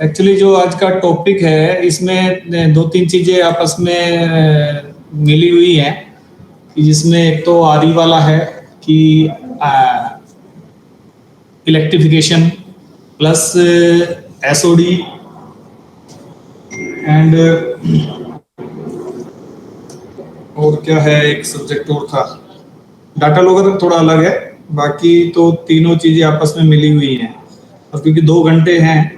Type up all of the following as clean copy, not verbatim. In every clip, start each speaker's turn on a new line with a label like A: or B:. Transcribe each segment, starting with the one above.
A: Actually जो आज का टॉपिक है इसमें दो तीन चीजें आपस में मिली हुई हैं, जिसमें एक तो आदि वाला है कि इलेक्ट्रिफिकेशन प्लस एसओडी एंड और क्या है, एक सब्जेक्ट और था, डाटा लॉगर थोड़ा अलग है, बाकी तो तीनों चीजें आपस में मिली हुई हैं। और क्योंकि 2 घंटे हैं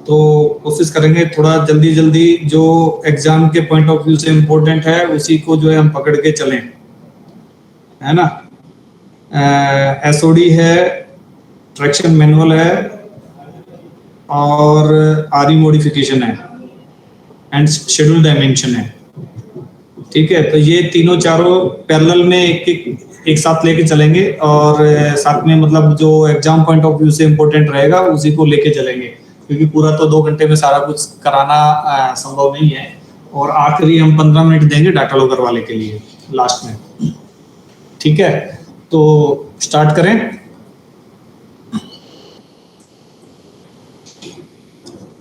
A: तो कोशिश करेंगे थोड़ा जल्दी जल्दी जो एग्जाम के पॉइंट ऑफ व्यू से इम्पोर्टेंट है उसी को जो है हम पकड़ के चलें, है ना। एसओडी है, ट्रैक्शन मैनुअल है और आरई मॉडिफिकेशन है एंड शेड्यूल डायमेंशन है। ठीक है, तो ये तीनों चारों पैरेलल में एक साथ लेके चलेंगे और साथ में मतलब जो एग्जाम पॉइंट ऑफ व्यू से इम्पोर्टेंट रहेगा उसी को लेके चलेंगे, क्योंकि पूरा तो 2 घंटे में सारा कुछ कराना संभव नहीं है। और आखिरी हम 15 मिनट देंगे डाटा लॉगर वाले के लिए लास्ट में। ठीक है, तो स्टार्ट करें।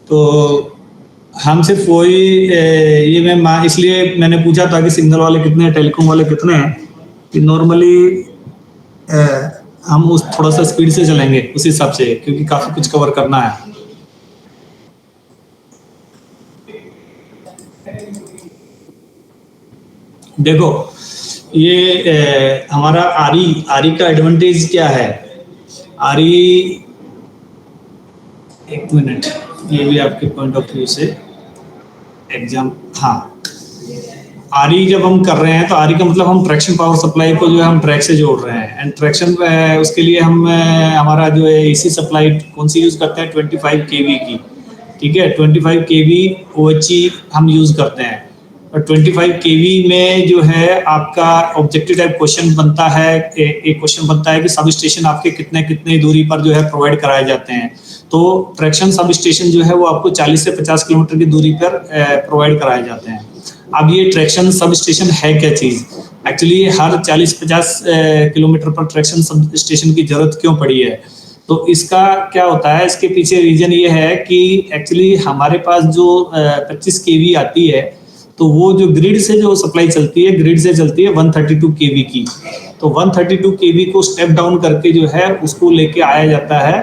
A: तो हम सिर्फ वही ये मैं इसलिए मैंने पूछा था कि सिग्नल वाले कितने हैं, टेलीकॉम वाले कितने हैं, कि नॉर्मली हम उस थोड़ा सा स्पीड से चलेंगे उस हिसाब से, क्योंकि काफी कुछ कवर करना है। देखो ये हमारा आरई का एडवांटेज क्या है। आरई, एक मिनट, ये भी आपके पॉइंट ऑफ व्यू से एग्जाम, हाँ, आरई जब हम कर रहे हैं तो आरई का मतलब हम ट्रैक्शन पावर सप्लाई को जो है हम ट्रैक से जोड़ रहे हैं। एंड ट्रैक्शन उसके लिए हम हमारा जो है एसी सप्लाई कौन सी यूज करते हैं, 25 kV की। ठीक है, 25 kV OHE हम यूज करते हैं। और 25 kV में जो है आपका ऑब्जेक्टिव टाइप क्वेश्चन बनता है, एक क्वेश्चन बनता है कि सब स्टेशन आपके कितने कितने दूरी पर जो है प्रोवाइड कराए जाते हैं। तो ट्रैक्शन सब स्टेशन जो है वो आपको 40 से 50 किलोमीटर की दूरी पर प्रोवाइड कराए जाते हैं। अब ये ट्रैक्शन सब स्टेशन है क्या चीज, एक्चुअली हर 40-50 किलोमीटर पर ट्रैक्शन सब स्टेशन की जरूरत क्यों पड़ी है। तो इसका क्या होता है, इसके पीछे रीजन ये है कि एक्चुअली हमारे पास जो 25 kV आती है तो वो जो ग्रिड से जो सप्लाई चलती है, ग्रिड से चलती है 132 kV की। तो 132 kV को स्टेप डाउन करके जो है उसको लेके आया जाता है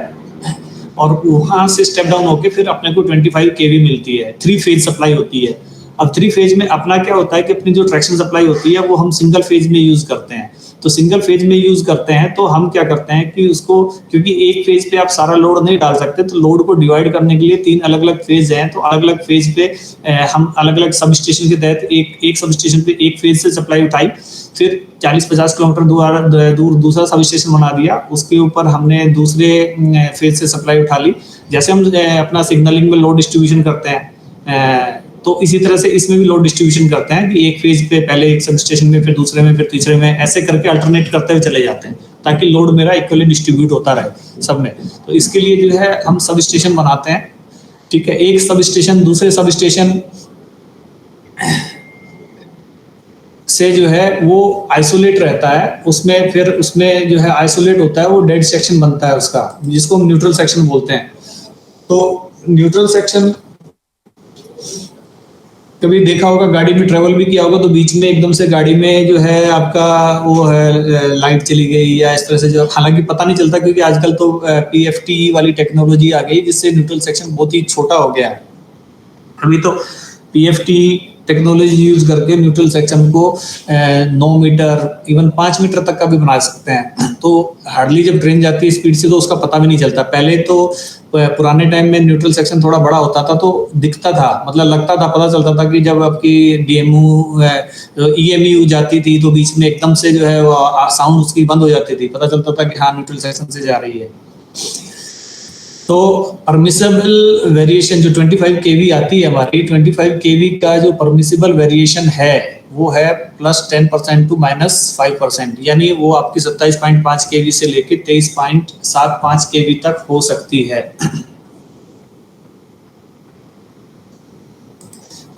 A: और वहां से स्टेप डाउन होके फिर अपने को 25 kV मिलती है। 3 फेज सप्लाई होती है। अब 3 फेज में अपना क्या होता है कि अपनी जो ट्रैक्शन सप्लाई होती है वो हम सिंगल फेज में यूज करते हैं। तो सिंगल फेज में यूज करते हैं तो हम क्या करते हैं कि उसको, क्योंकि एक फेज पे आप सारा लोड नहीं डाल सकते, तो लोड को डिवाइड करने के लिए 3 अलग अलग फेज हैं। तो अलग अलग फेज पे हम अलग अलग सब स्टेशन के तहत एक सब स्टेशन पे एक फेज से सप्लाई उठाई, फिर 40-50 किलोमीटर दूर दूसरा सब स्टेशन बना दिया, उसके ऊपर हमने दूसरे फेज से सप्लाई उठा ली। जैसे हम अपना सिग्नलिंग में लोड डिस्ट्रीब्यूशन करते हैं, तो इसी तरह से इसमें भी लोड डिस्ट्रीब्यूशन करते हैं कि एक फेज पे पहले एक सब स्टेशन में, फिर दूसरे में, फिर तीसरे में, ऐसे करके अल्टरनेट करते हुए चले जाते हैं ताकि लोड मेरा इक्वली डिस्ट्रीब्यूट होता रहे सब में। तो इसके लिए जो है हम सब स्टेशन बनाते हैं। ठीक है, एक सब स्टेशन दूसरे सब स्टेशन से जो है वो आइसोलेट रहता है, उसमें फिर उसमें जो है आइसोलेट होता है, वो डेड सेक्शन बनता है उसका, जिसको हम न्यूट्रल सेक्शन बोलते हैं। तो न्यूट्रल सेक्शन कभी देखा होगा, गाड़ी में ट्रेवल भी किया होगा, तो बीच में एकदम से गाड़ी में जो है आपका वो है लाइट चली गई या इस तरह से, जो हालांकि पता नहीं चलता क्योंकि आजकल तो PFT वाली टेक्नोलॉजी आ गई जिससे न्यूट्रल सेक्शन बहुत ही छोटा हो गया है। अभी तो PFT टेक्नोलॉजी यूज करके न्यूट्रल सेक्शन को 9 मीटर इवन 5 मीटर तक का भी बना सकते हैं। तो हार्डली जब ट्रेन जाती है स्पीड से तो उसका पता भी नहीं चलता। पहले तो पुराने टाइम में न्यूट्रल सेक्शन थोड़ा बड़ा होता था तो दिखता था, मतलब लगता था, पता चलता था कि जब आपकी EMU जाती थी तो बीच में एकदम से जो है साउंड उसकी बंद हो जाती थी, पता चलता था कि हाँ न्यूट्रल सेक्शन से जा रही है। तो परमिसिबल वेरिएशन जो 25 kV आती है हमारी, 25 kV का जो परमिसिबल वेरिएशन है वो है +10% to -5%, यानी वो आपकी 27.5 kV से लेके 23.75 kV तक हो सकती है।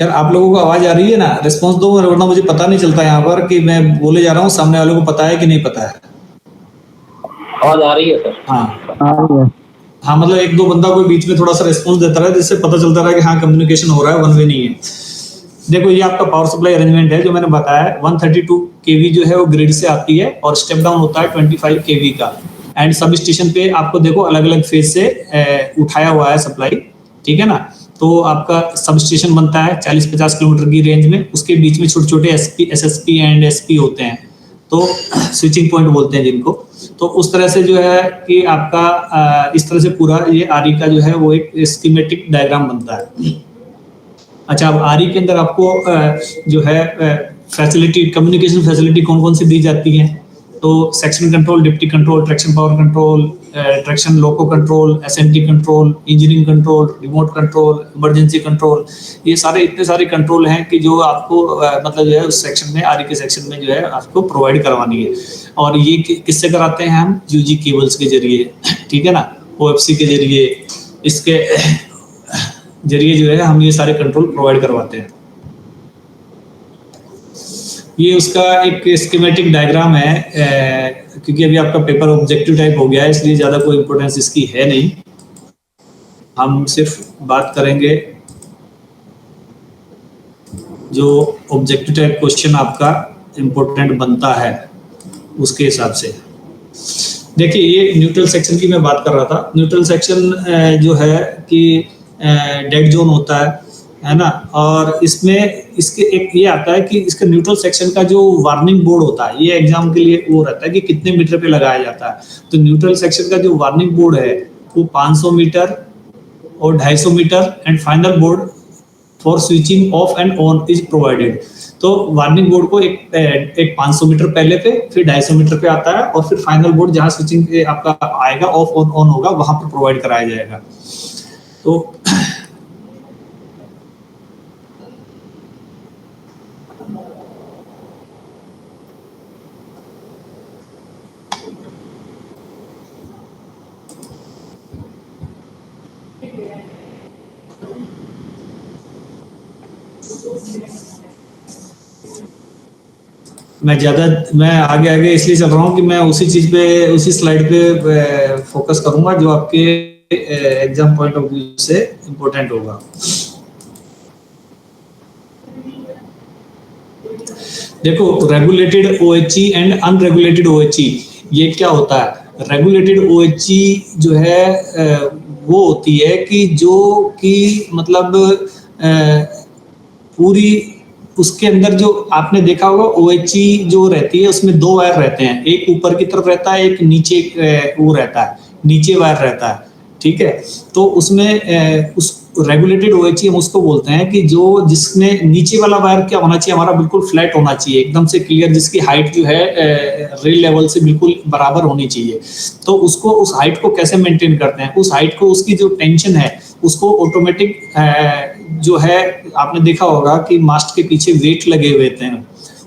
A: यार आप लोगों को आवाज आ रही है ना, रिस्पॉन्स दो, वरना मुझे पता नहीं चलता यहाँ पर कि मैं बोले जा रहा हूँ, सामने वालों को पता है कि नहीं पता है।
B: आवाज आ रही है सर।
A: हाँ हाँ मतलब एक दो बंदा कोई बीच में थोड़ा सा रिस्पॉन्स देता रहा जिससे पता चलता रहा कि हाँ कम्युनिकेशन हो रहा है, वन वे नहीं है। देखो ये आपका पावर सप्लाई अरेंजमेंट है जो मैंने बताया, 132 केवी जो है वो ग्रिड से आती है और स्टेप डाउन होता है 25 केवी का। एंड सब स्टेशन पे आपको देखो अलग अलग फेज से उठाया हुआ है सप्लाई, ठीक है ना। तो आपका सब स्टेशन बनता है 40-50 किलोमीटर की रेंज में, उसके बीच में छोटे छोटे एसपी, एसएसपी एंड एसपी होते हैं, तो स्विचिंग पॉइंट बोलते हैं जिनको। तो उस तरह से जो है कि आपका इस तरह से पूरा ये आरई का जो है वो एक स्कीमेटिक डायग्राम बनता है। अच्छा, अब आरई के अंदर आपको जो है फैसिलिटी, कम्युनिकेशन फैसिलिटी कौन कौन सी दी जाती है, तो section control, deputy control, traction power control, traction loco control, SMT control, engineering control, remote control, emergency control, ये सारे इतने सारे कंट्रोल हैं कि जो आपको मतलब जो है उस सेक्शन में, आरई के सेक्शन में जो है आपको प्रोवाइड करवानी है। और ये किससे कराते हैं हम? यूजी केबल्स के जरिए, ठीक है ना, ओएफसी के जरिए, इसके जरिए जो है हम ये सारे कंट्रोल प्रोवाइड करवाते हैं। ये उसका एक स्कीमेटिक डायग्राम है, क्योंकि अभी आपका पेपर ऑब्जेक्टिव टाइप हो गया है इसलिए ज़्यादा कोई इंपॉर्टेंस इसकी है नहीं, हम सिर्फ बात करेंगे जो ऑब्जेक्टिव टाइप क्वेश्चन आपका इम्पोर्टेंट बनता है उसके हिसाब से। देखिए ये न्यूट्रल सेक्शन की मैं बात कर रहा था। न्यूट्रल सेक्शन जो है कि डेड जोन होता है ना, और इसमें इसके एक ये आता है कि इसका न्यूट्रल सेक्शन का जो वार्निंग बोर्ड होता है, ये एग्जाम के लिए वो रहता है कि कितने मीटर पे लगाया जाता है। तो न्यूट्रल सेक्शन का जो वार्निंग बोर्ड है वो 500 मीटर और 250 metre and final board for switching off and on is provided. तो वार्निंग बोर्ड को एक 500 मीटर पहले पे, फिर 250 मीटर पे आता है, और फिर फाइनल बोर्ड जहां स्विचिंग आपका आएगा ऑफ ऑन होगा वहां पर प्रोवाइड कराया जाएगा। तो मैं आगे आगे इसलिए चल रहा हूँ कि मैं उसी चीज पे, उसी स्लाइड पे फोकस करूंगा जो आपके एग्जाम पॉइंट ऑफ व्यू से इम्पोर्टेंट होगा। देखो regulated OHE and unregulated OHE, ये क्या होता है? रेगुलेटेड ओएचई जो है वो होती है कि जो कि मतलब पूरी उसके अंदर जो आपने देखा होगा ओएचई जो रहती है उसमें दो वायर रहते हैं, एक ऊपर की तरफ रहता है, एक नीचे वो रहता है, नीचे वायर रहता है, ठीक है। तो उसमें उस रेगुलेटेड ओएचई हम उसको बोलते हैं कि जो जिसमें नीचे वाला वायर क्या होना चाहिए, हमारा बिल्कुल फ्लैट होना चाहिए, एकदम से क्लियर, जिसकी हाइट जो है रेल लेवल से बिल्कुल बराबर होनी चाहिए। तो उसको, उस हाइट को कैसे मेंटेन करते हैं? उस हाइट को, उसकी जो टेंशन है उसको ऑटोमेटिक जो है, आपने देखा होगा कि मास्ट के पीछे वेट लगे हुए थे,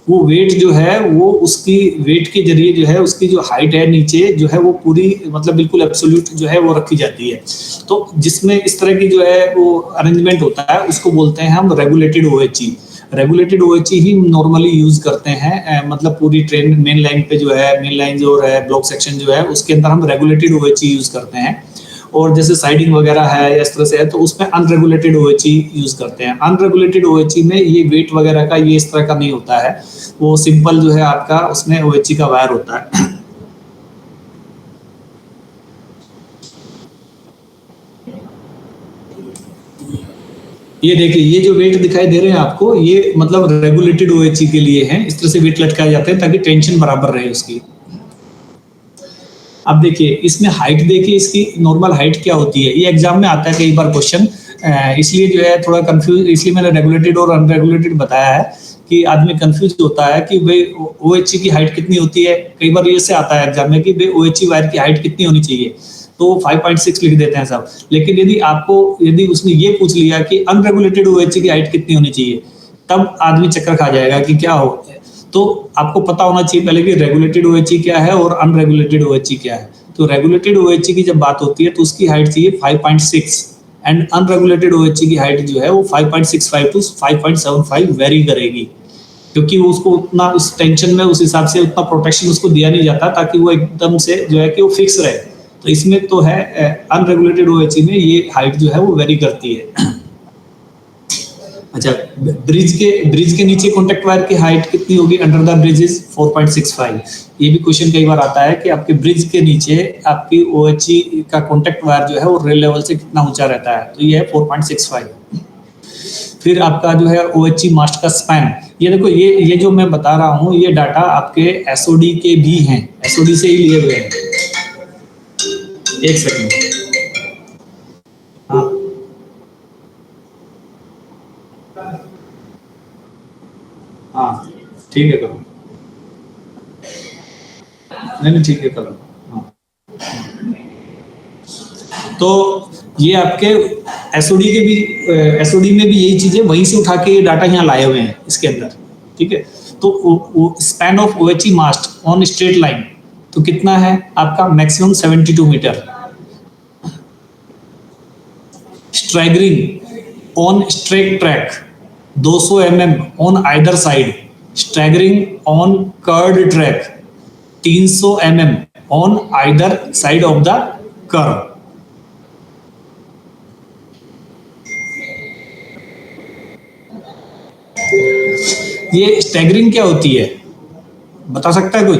A: वो वेट जो है वो उसकी वेट के जरिए जो है उसकी जो हाइट है नीचे जो है वो पूरी मतलब बिल्कुल एब्सोल्यूट जो है वो रखी जाती है। तो जिसमें इस तरह की जो है वो अरेंजमेंट होता है उसको बोलते हैं हम रेगुलेटेड ओएचई। रेगुलेटेड ओएचई ही नॉर्मली यूज करते हैं, मतलब पूरी ट्रेन मेन लाइन पे जो है, मेन लाइन जो है ब्लॉक सेक्शन जो है उसके अंदर हम रेगुलेटेड ओएचई यूज करते हैं। और जैसे साइडिंग वगैरह है या इस तरह से है तो उसमें अनरेगुलेटेड ओएचई यूज करते हैं। अनरेगुलेटेड ओएचई में ये वेट वगैरह का ये इस तरह का नहीं होता है, वो सिंपल जो है आपका उसमें ओएचई का वायर होता है। ये देखिए, ये जो वेट दिखाई दे रहे हैं आपको, ये मतलब रेगुलेटेड ओएचई के लिए है, इस तरह से वेट लटकाए जाते हैं ताकि टेंशन बराबर रहे उसकी। अब देखिए इसमें हाइट देखिए, इसकी नॉर्मल हाइट क्या होती है, ये एग्जाम में आता है कई बार क्वेश्चन, इसलिए जो है थोड़ा कंफ्यूज, इसलिए मैंने रेगुलेटेड और अनरेगुलेटेड बताया है कि आदमी कंफ्यूज होता है कि भाई ओएचई की हाइट कितनी होती है। कई बार ये से आता है एग्जाम में कि भाई ओएचई वायर की हाइट कितनी होनी चाहिए, तो 5.6 लिख देते हैं सब। लेकिन यदि उसने ये पूछ लिया कि अनरेगुलेटेड ओएचई की हाइट कितनी होनी चाहिए, तब आदमी चक्कर खा जाएगा कि क्या हो। तो आपको पता होना चाहिए पहले कि रेगुलेटेड ओएचई क्या है और अनरेगुलेटेड ओएचई क्या है। तो रेगुलेटेड ओएचई की जब बात होती है तो उसकी हाइट चाहिए 5.6 एंड अनरेगुलेटेड ओएचई की हाइट जो है वो 5.65 टू 5.75 वेरी करेगी, क्योंकि उसको उतना उस टेंशन में उस हिसाब से उतना प्रोटेक्शन उसको दिया नहीं जाता ताकि वो एकदम से जो है कि वो फिक्स रहे। तो इसमें तो है अनरेगुलेटेड ओएचई में ये हाइट जो है वो वेरी करती है। अच्छा, ब्रिज के नीचे कॉन्टेक्ट वायर की हाइट कितनी होगी अंडर द ब्रिज इज 4.65। ये भी क्वेश्चन कई बार आता है कि आपके ब्रिज के नीचे आपकी ओएचई का कॉन्टेक्ट वायर जो है वो रेल लेवल से कितना ऊंचा रहता है, तो ये है 4.65। फिर आपका जो है ओएचई मास्ट का स्पैन, ये देखो ये जो मैं बता रहा हूँ ये डाटा आपके एसओडी के भी हैं, एसओडी से ही लिए हुए हैं। एक सेकंड, हाँ हाँ ठीक है करो, नहीं ठीक है करो। हाँ, तो ये आपके एसओडी के भी, एसओडी में भी यही चीजें वहीं से उठा के डाटा यहाँ लाए हुए हैं इसके अंदर, ठीक है। तो span of OHE mast on straight line तो कितना है आपका maximum 72 metre. Staggering on straight track 200 mm on either side, staggering on curved track 300 mm on either side of the curve. ये स्टैगरिंग क्या होती है बता सकता है कोई?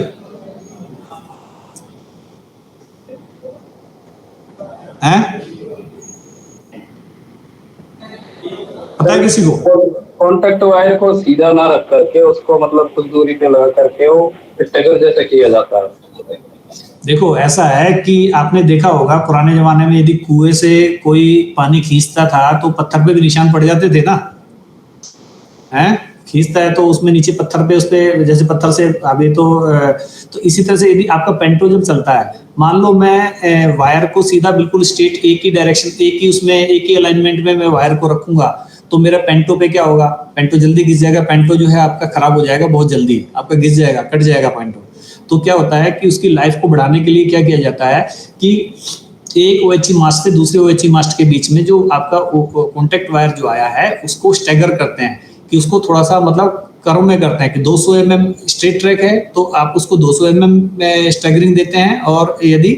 A: हैं? पता है किसी को?
B: कॉन्टेक्ट वायर को सीधा ना रख करके उसको मतलब कुछ दूरी पे लगा करके वो स्टैगर जैसे किया जाता है।
A: देखो ऐसा है कि आपने देखा होगा पुराने जमाने में यदि कुएं से कोई पानी खींचता था तो पत्थर पे भी निशान पड़ जाते थे ना, हैं? खींचता है तो उसमें नीचे पत्थर पे, उस पे जैसे पत्थर से अभी तो इसी तरह से यदि आपका पेंटो जब चलता है, मान लो मैं वायर को सीधा बिल्कुल स्ट्रेट एक ही डायरेक्शन, एक ही उसमें एक ही अलाइनमेंट में मैं वायर को रखूंगा तो मेरा पेंटो पे क्या होगा, पेंटो जल्दी घिस जाएगा, पेंटो जो है आपका खराब हो जाएगा बहुत जल्दी, आपका घिस जाएगा, कट जाएगा पेंटो। तो क्या होता है कि उसकी लाइफ को बढ़ाने के लिए क्या किया जाता है कि एक ओएचई मास्ट से दूसरे ओएचई मास्ट के बीच में जो आपका कॉन्टेक्ट वायर जो आया है उसको स्टैगर करते हैं, कि उसको थोड़ा सा मतलब कर्व में करते हैं कि 200 mm स्ट्रेट ट्रैक है तो आप उसको 200 mm स्टैगरिंग देते हैं, और यदि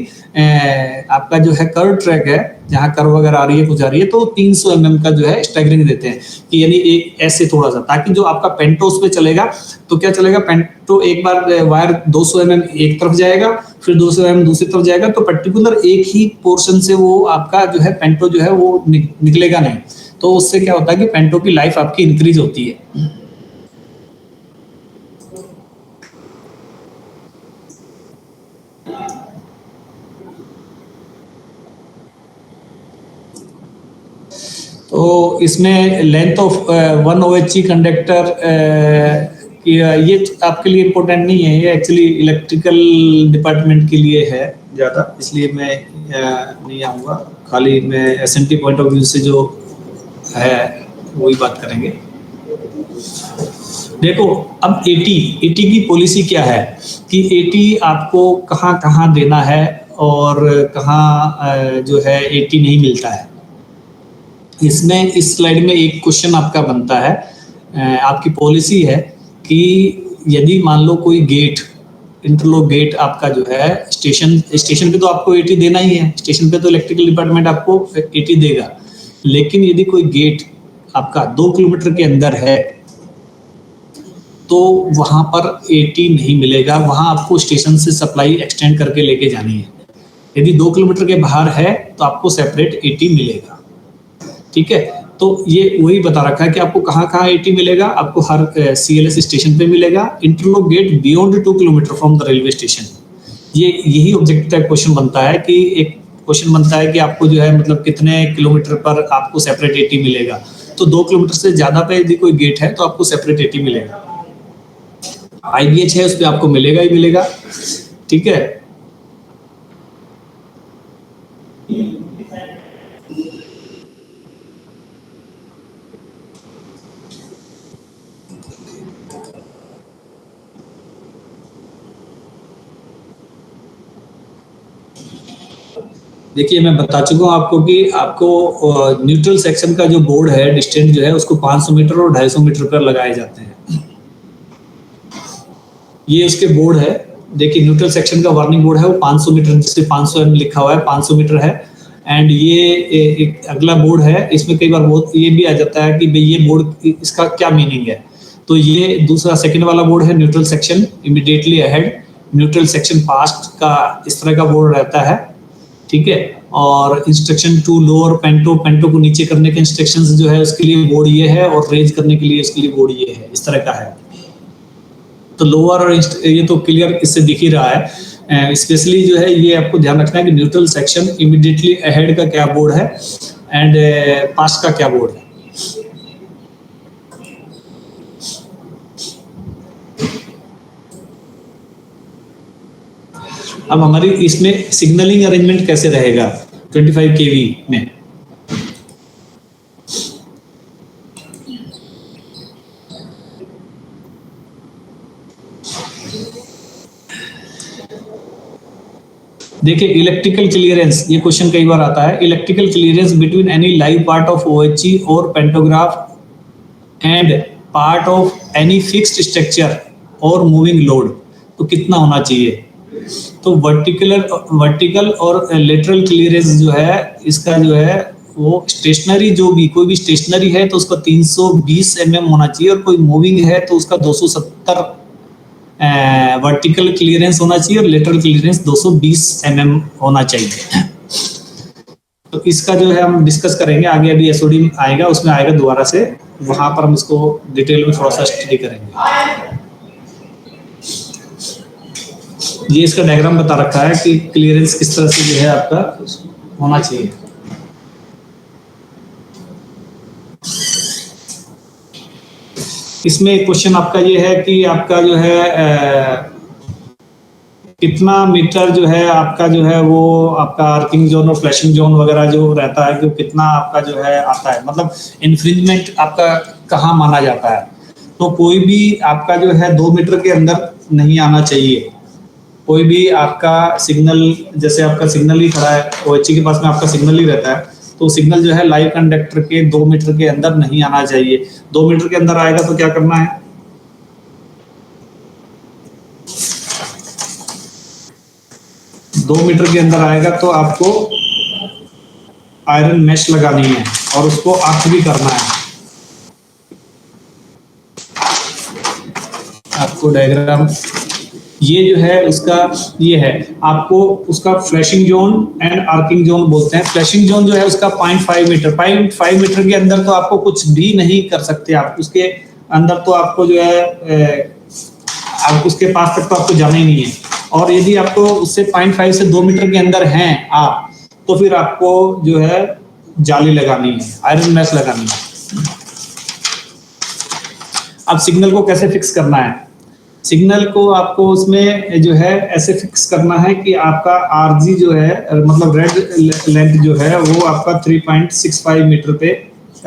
A: आपका जो है कर्व ट्रैक है जहाँ कर्व वगैरह आ रही है कुछ आ रही है तो 300 mm का जो है स्टैगरिंग देते हैं, कि यानी एक ऐसे थोड़ा सा, ताकि जो आपका पेंटो उस पे चलेगा तो क्या चलेगा, पेंटो एक बार वायर 200 mm एक तरफ जाएगा फिर 200 mm दूसरी तरफ जाएगा तो पर्टिकुलर एक ही पोर्शन से वो आपका जो है पेंटो जो है वो निकलेगा नहीं, तो उससे क्या होता है कि पेंटो की लाइफ आपकी इंक्रीज होती है। तो इसमें length of one OHE conductor, ये आपके लिए इम्पोर्टेंट नहीं है, ये एक्चुअली इलेक्ट्रिकल डिपार्टमेंट के लिए है ज़्यादा, इसलिए मैं नहीं आऊँगा, खाली मैं एसएमटी पॉइंट ऑफ व्यू से जो है वही बात करेंगे। देखो अब एटी की पॉलिसी क्या है कि एटी आपको कहाँ कहाँ देना है और कहाँ जो है एटी नहीं मिलता है। इसमें इस स्लाइड में एक क्वेश्चन आपका बनता है, आपकी पॉलिसी है कि यदि मान लो कोई गेट, इंटरलॉक गेट आपका जो है स्टेशन पे तो आपको एटी देना ही है, स्टेशन पे तो इलेक्ट्रिकल डिपार्टमेंट आपको एटी देगा, लेकिन यदि कोई गेट आपका 2 किलोमीटर के अंदर है तो वहां पर एटी नहीं मिलेगा, वहां आपको स्टेशन से सप्लाई एक्सटेंड करके लेके जानी है। यदि 2 किलोमीटर के बाहर है तो आपको सेपरेट एटी मिलेगा, ठीक है। तो ये वही बता रखा है कि आपको कहाँ कहाँ एटी मिलेगा, आपको हर सीएलएस स्टेशन पे मिलेगा, interlock gate beyond 2 kilometre from the railway station. ये यही ऑब्जेक्टिव क्वेश्चन बनता है कि एक क्वेश्चन बनता है कि आपको जो है मतलब कितने किलोमीटर पर आपको सेपरेट एटी मिलेगा, तो 2 किलोमीटर से ज्यादा पे यदि कोई गेट है तो आपको सेपरेट एटी मिलेगा। आईबीएच है उस पर आपको मिलेगा ही मिलेगा, ठीक है। देखिए मैं बता चुका हूँ आपको कि आपको न्यूट्रल सेक्शन का जो बोर्ड है डिस्टेंस जो है उसको 500 मीटर और 250 मीटर पर लगाए जाते हैं, ये उसके बोर्ड है देखिए न्यूट्रल सेक्शन का वार्निंग बोर्ड है वो 500 मीटर, जिससे 500 एम लिखा हुआ है, 500 मीटर है। एंड ये एक अगला बोर्ड है, इसमें कई बार बहुत ये भी आ जाता है कि भाई ये बोर्ड इसका क्या मीनिंग है। तो ये दूसरा सेकंड वाला बोर्ड है neutral section immediately ahead, neutral section past का इस तरह का बोर्ड रहता है, ठीक है। और इंस्ट्रक्शन टू लोअर पेंटो, पेंटो को नीचे करने के इंस्ट्रक्शंस जो है उसके लिए बोर्ड ये है, और रेज करने के लिए उसके लिए बोर्ड ये है, इस तरह का है। तो लोअर और ये तो क्लियर इससे दिख ही रहा है। स्पेशली जो है ये आपको ध्यान रखना है कि न्यूट्रल सेक्शन इमीडिएटली अहेड का क्या बोर्ड है एंड पास्ट का क्या बोर्ड है। अब हमारी इसमें सिग्नलिंग अरेंजमेंट कैसे रहेगा 25 केवी में। देखिए इलेक्ट्रिकल क्लियरेंस, ये क्वेश्चन कई बार आता है। Electrical clearance between any live part of OHE और pantograph and part of any fixed structure और मूविंग लोड, तो कितना होना चाहिए। तो वर्टिकल और लेटरल क्लियरेंस जो है इसका जो है वो स्टेशनरी, जो भी कोई भी स्टेशनरी है तो उसका 320 mm होना चाहिए, और कोई मूविंग है तो उसका 270 वर्टिकल क्लियरेंस होना चाहिए, और लेटरल क्लियरेंस 220 mm होना चाहिए। तो इसका जो है हम डिस्कस करेंगे आगे, अभी एसओडी आएगा उसमें आएगा दोबारा से, वहां पर हम इसको डिटेल में थोड़ा सा स्टडी करेंगे। ये इसका डायग्राम बता रखा है कि क्लियरेंस किस तरह से जो है आपका होना चाहिए। इसमें क्वेश्चन आपका ये है कि आपका जो है कितना मीटर जो है आपका जो है वो आपका आर्किंग जोन और फ्लैशिंग जोन वगैरह जो रहता है, कि कितना आपका जो है आता है, मतलब इन्फ्रिंजमेंट आपका कहाँ माना जाता है। तो कोई भी आपका जो है 2 मीटर के अंदर नहीं आना चाहिए। कोई भी आपका सिग्नल, जैसे आपका सिग्नल ही खड़ा है ओएचई के पास में, आपका सिग्नल ही रहता है, तो सिग्नल जो है लाइव कंडक्टर के 2 मीटर के अंदर नहीं आना चाहिए। 2 मीटर के अंदर आएगा तो क्या करना है, 2 मीटर के अंदर आएगा तो आपको आयरन मैश लगानी है और उसको आर्क भी करना है। आपको डायग्राम ये जो है उसका ये है, आपको उसका flashing zone and arcing zone बोलते हैं। फ्लैशिंग जोन जो है उसका 0.5 मीटर, 0.5 मीटर के अंदर तो आपको कुछ भी नहीं कर सकते आप, उसके अंदर तो आपको जो है आप उसके पास तक तो आपको जाना ही नहीं है। और यदि आपको उससे 0.5 से 2 मीटर के अंदर हैं आप, तो फिर आपको जो है जाली लगानी है, आयरन मैश लगानी है। अब सिग्नल को कैसे फिक्स करना है, सिग्नल को आपको उसमें जो है ऐसे फिक्स करना है कि आपका आरजी जो है, मतलब रेड लेंथ जो है वो आपका 3.65 मीटर पे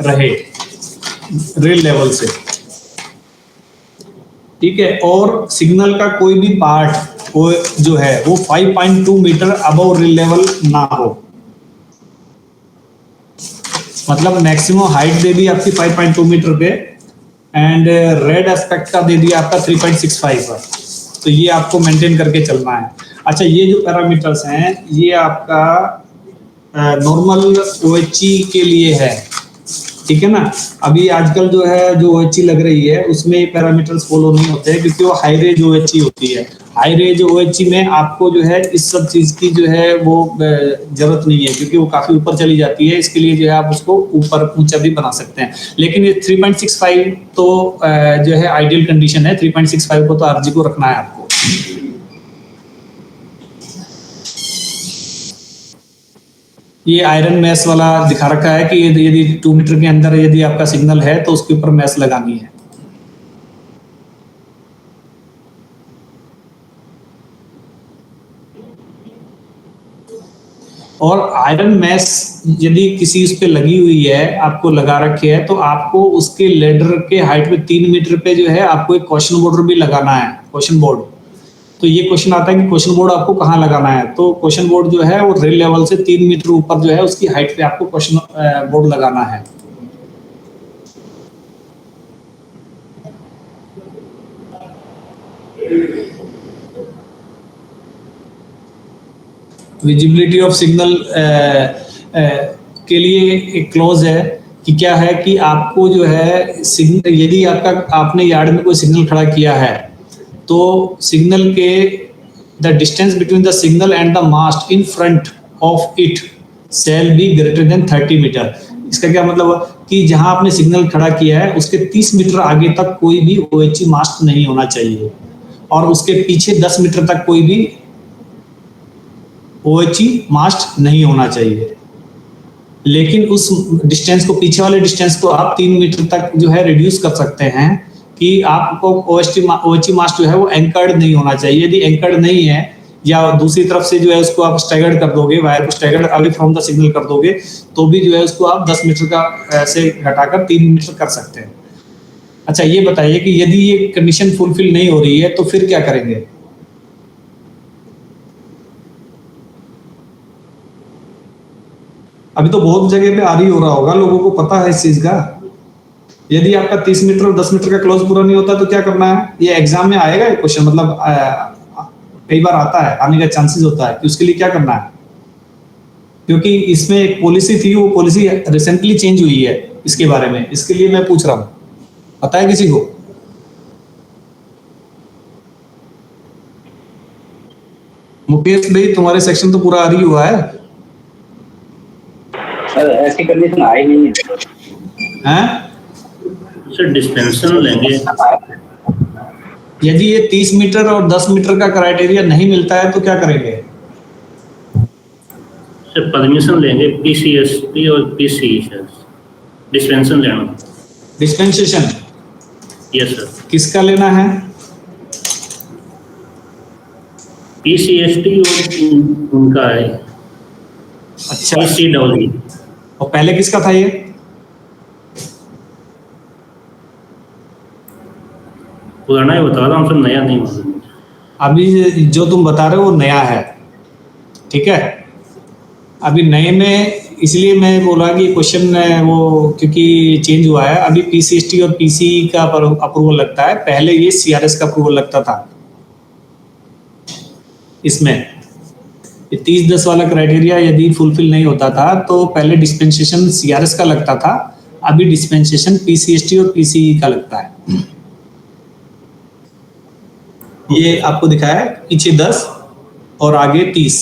A: रहे रेल लेवल से, ठीक है। और सिग्नल का कोई भी पार्ट वो जो है वो 5.2 मीटर अबव रेल लेवल ना हो, मतलब मैक्सिमम हाइट दे दी आपकी 5.2 मीटर पे एंड रेड एस्पेक्ट का दे दिया आपका 3.65 पर, तो ये आपको मेंटेन करके चलना है। अच्छा, ये जो पैरामीटर्स हैं ये आपका नॉर्मल ओएचई के लिए है, ठीक है ना। अभी आजकल जो है जो ओएचई लग रही है उसमें ये पैरामीटर्स फॉलो नहीं होते हैं, क्योंकि वो हाई रेंज ओएचई होती है। हाई रेंज ओएचई में आपको जो है इस सब चीज की जो है वो जरूरत नहीं है, क्योंकि वो काफी ऊपर चली जाती है। इसके लिए जो है आप उसको ऊपर ऊंचा भी बना सकते हैं, लेकिन ये 3.65 तो जो है आइडियल कंडीशन है। 3.65 को तो आरजी को रखना है आपको। ये आयरन मैश वाला दिखा रखा है कि यदि 2 मीटर के अंदर यदि आपका सिग्नल है तो उसके ऊपर मैश लगानी है। और आयरन मैश यदि किसी उस पे लगी हुई है, आपको लगा रखी है, तो आपको उसके लेडर के हाइट में 3 मीटर पे जो है आपको एक क्वेश्चन बोर्ड भी लगाना है, क्वेश्चन बोर्ड। तो ये क्वेश्चन आता है कि क्वेश्चन बोर्ड आपको कहाँ लगाना है, तो क्वेश्चन बोर्ड जो है वो रेल लेवल से 3 मीटर ऊपर जो है उसकी हाइट पे आपको क्वेश्चन बोर्ड लगाना है। विजिबिलिटी ऑफ सिग्नल के लिए एक क्लॉज है कि क्या है कि आपको जो है सिग्नल, यदि आपने यार्ड में कोई सिग्नल खड़ा किया है तो सिग्नल के the distance between the signal and the mast in front of it shall be greater than 30 metre. इसका क्या मतलब कि जहां आपने सिग्नल खड़ा किया है उसके 30 मीटर आगे तक कोई भी OHE मास्ट नहीं होना चाहिए और उसके पीछे 10 मीटर तक कोई भी OHE मास्ट नहीं होना चाहिए। लेकिन उस डिस्टेंस को, पीछे वाले डिस्टेंस को आप 3 मीटर तक जो है रिड्यूस कर सकते हैं कि आपको OHE मास्ट जो है वो एंकर्ड नहीं होना चाहिए। यदि एंकर्ड नहीं है या दूसरी तरफ से जो है उसको आप स्टैगर्ड कर दोगे, वायर को staggered away from the signal कर दोगे, तो भी जो है उसको आप 10 मीटर का ऐसे घटाकर 3 मीटर कर सकते हैं। अच्छा ये बताइए कि यदि ये कंडीशन फुलफिल नहीं हो रही है तो फिर क्या करेंगे? अभी तो बहुत जगह पे आरी हो रहा होगा, लोगों को पता है इस चीज का। यदि आपका 30 मीटर और 10 मीटर का क्लोज पूरा नहीं होता तो क्या करना है? ये एग्जाम में आएगा ये क्वेश्चन, मतलब कई बार आता है, आने का चांसेस होता है कि उसके लिए क्या करना है, क्योंकि इसमें एक पॉलिसी थी, वो पॉलिसी रिसेंटली चेंज हुई है इसके बारे में, इसके लिए मैं पूछ रहा हूँ। पता है किसी को? मुकेश भाई तुम्हारे सेक्शन तो पूरा आरी हुआ है।
B: सर ऐसी कंडीशन आई नहीं
A: हैं?
C: सर डिस्पेंशन लेंगे।
A: यदि ये 30 मीटर और 10 मीटर का क्राइटेरिया नहीं मिलता है तो क्या करेंगे?
C: सर परमिशन लेंगे PCSP और PCS, डिस्पेंशन लेना।
A: डिस्पेंसेशन?
C: Yes sir.
A: किसका लेना है?
C: PCST और उनका है।
A: अच्छा,
C: PCW।
A: और पहले किसका था ये?
C: पुराना ही बता रहा हूँ सर, नया नहीं मालूम।
A: अभी जो तुम बता रहे हो वो नया है, ठीक है। अभी नए में इसलिए मैं बोला कि क्वेश्चन वो क्योंकि चेंज हुआ है। अभी PCST और PC का अप्रूवल लगता है, पहले ये CRS का अप्रूवल लगता था। इसमें ये 30-10 वाला क्राइटेरिया यदि फुलफिल नहीं होता था तो पहले डिस्पेंसेशन CRS का लगता था, अभी डिस्पेंसेशन PCST और PCE का लगता है। ये आपको दिखाया है, पीछे 10 और आगे 30।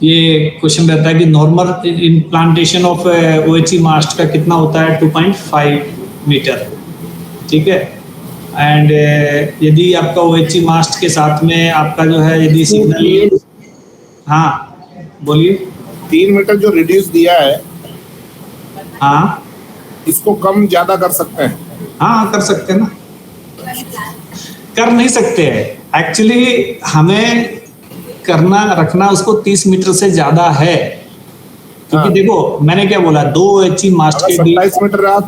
A: ये क्वेश्चन रहता है कि नॉर्मल इम्प्लांटेशन ऑफ OHE मास्ट का कितना होता है? 2.5 मीटर, ठीक है। एंड यदि आपका OHE मास्ट के साथ में आपका जो है यदि सिग्नल, हाँ बोलिए।
D: 3 मीटर जो रिड्यूस दिया है,
A: हाँ
D: इसको कम ज्यादा कर सकते हैं?
A: हाँ कर सकते हैं ना, कर नहीं सकते हैं एक्चुअली, हमें करना रखना उसको 30 मीटर से ज्यादा है, क्योंकि
D: हाँ।
A: देखो मैंने क्या बोला, 2 OHE मास्ट
D: अगर
A: के बीच
D: 27 मीटर रहा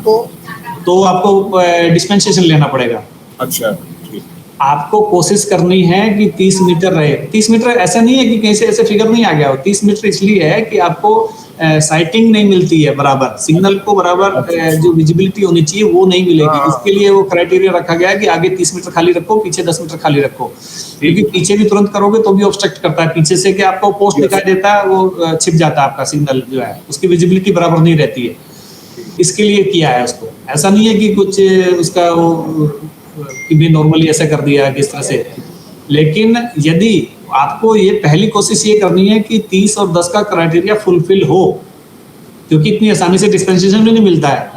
A: तो आपको डिस्पेंसेशन लेना पड़ेगा।
D: अच्छा ठीक।
A: आपको कोशिश करनी है कि 30 मीटर रहे। 30 मीटर ऐसा नहीं है कि कहीं से ऐसे फिगर नहीं आ गया हो, 30 मीटर इसलिए है कि आपको साइटिंग नहीं मिलती है बराबर, सिग्नल को बराबर जो विजिबिलिटी होनी चाहिए वो नहीं मिलेगी। इसके लिए वो क्राइटेरिया रखा गया है कि आगे 30 मीटर खाली रखो, पीछे 10 मीटर खाली रखो, क्योंकि पीछे भी तुरंत करोगे तो भी ऑब्स्ट्रक्ट करता है पीछे से, कि आपको पोस्ट दिखाई देता है, वो छिप जाता है आपका सिग्नल जो है, उसकी विजिबिलिटी बराबर नहीं रहती है। इसके लिए किया है उसको, ऐसा नहीं है कि कुछ उसका वो कि भी नॉर्मली ऐसा कर दिया किस तरह से। लेकिन यदि आपको ये पहली कोशिश ये करनी है कि 30 और 10 का क्राइटेरिया फुलफिल हो, क्योंकि इतनी आसानी से डिस्पेंसेशन भी नहीं मिलता है।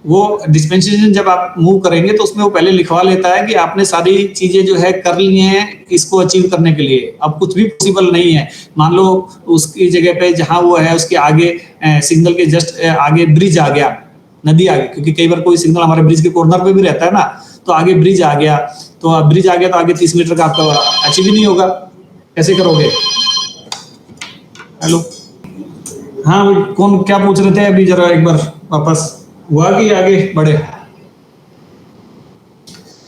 A: वो डिस्पेंसेशन जब आप मूव करेंगे तो उसमें वो पहले लिखवा लेता है कि आपने सारी चीजें जो है कर ली हैं इसको अचीव करने के लिए। अब कुछ भी पॉसिबल नहीं है, मान लो उसकी जगह पे जहां वो है उसके आगे सिग्नल के जस्ट आगे ब्रिज आ गया, नदी आ गई, क्योंकि कई बार कोई सिग्नल हमारे ब्रिज के कॉर्नर पे भी रहता है ना, तो आगे ब्रिज आ गया, तो ब्रिज आ गया तो आगे 30 मीटर का आपका अचीव ही नहीं होगा, कैसे करोगे? हेलो, हाँ कौन क्या पूछ रहे थे अभी, जरा एक बार वापस, हुआ कि आगे बढ़े?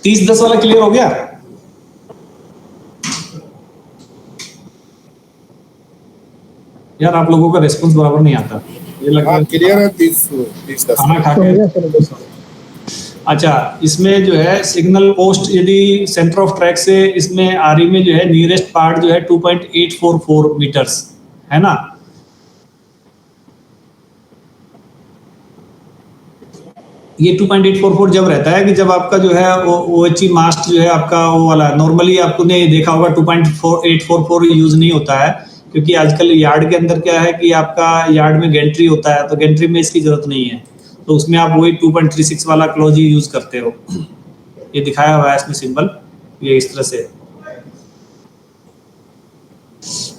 A: 30-10 वाला क्लियर हो गया? यार आप लोगों का रिस्पॉन्स बराबर नहीं आता, ये लग रहा है
D: क्लियर है। 30-10
A: खाना खा के। अच्छा, इसमें जो है सिग्नल पोस्ट यदि सेंटर ऑफ ट्रैक से इसमें आरई में जो है नियरेस्ट पार्ट जो है 2.844 मीटर्स है ना। ये 2.844 जब रहता है कि जब आपका जो है OHE मास्ट जो है आपका वो वाला, नॉर्मली आपने देखा होगा 2.844 यूज नहीं होता है, क्योंकि आजकल यार्ड के अंदर क्या है कि आपका यार्ड में गेंट्री होता है, तो गेंट्री में इसकी जरूरत नहीं है, तो उसमें आप वही 2.36 वाला क्लॉज ही यूज करते हो। ये दिखाया हुआ है इसमें सिंबल, ये इस तरह से।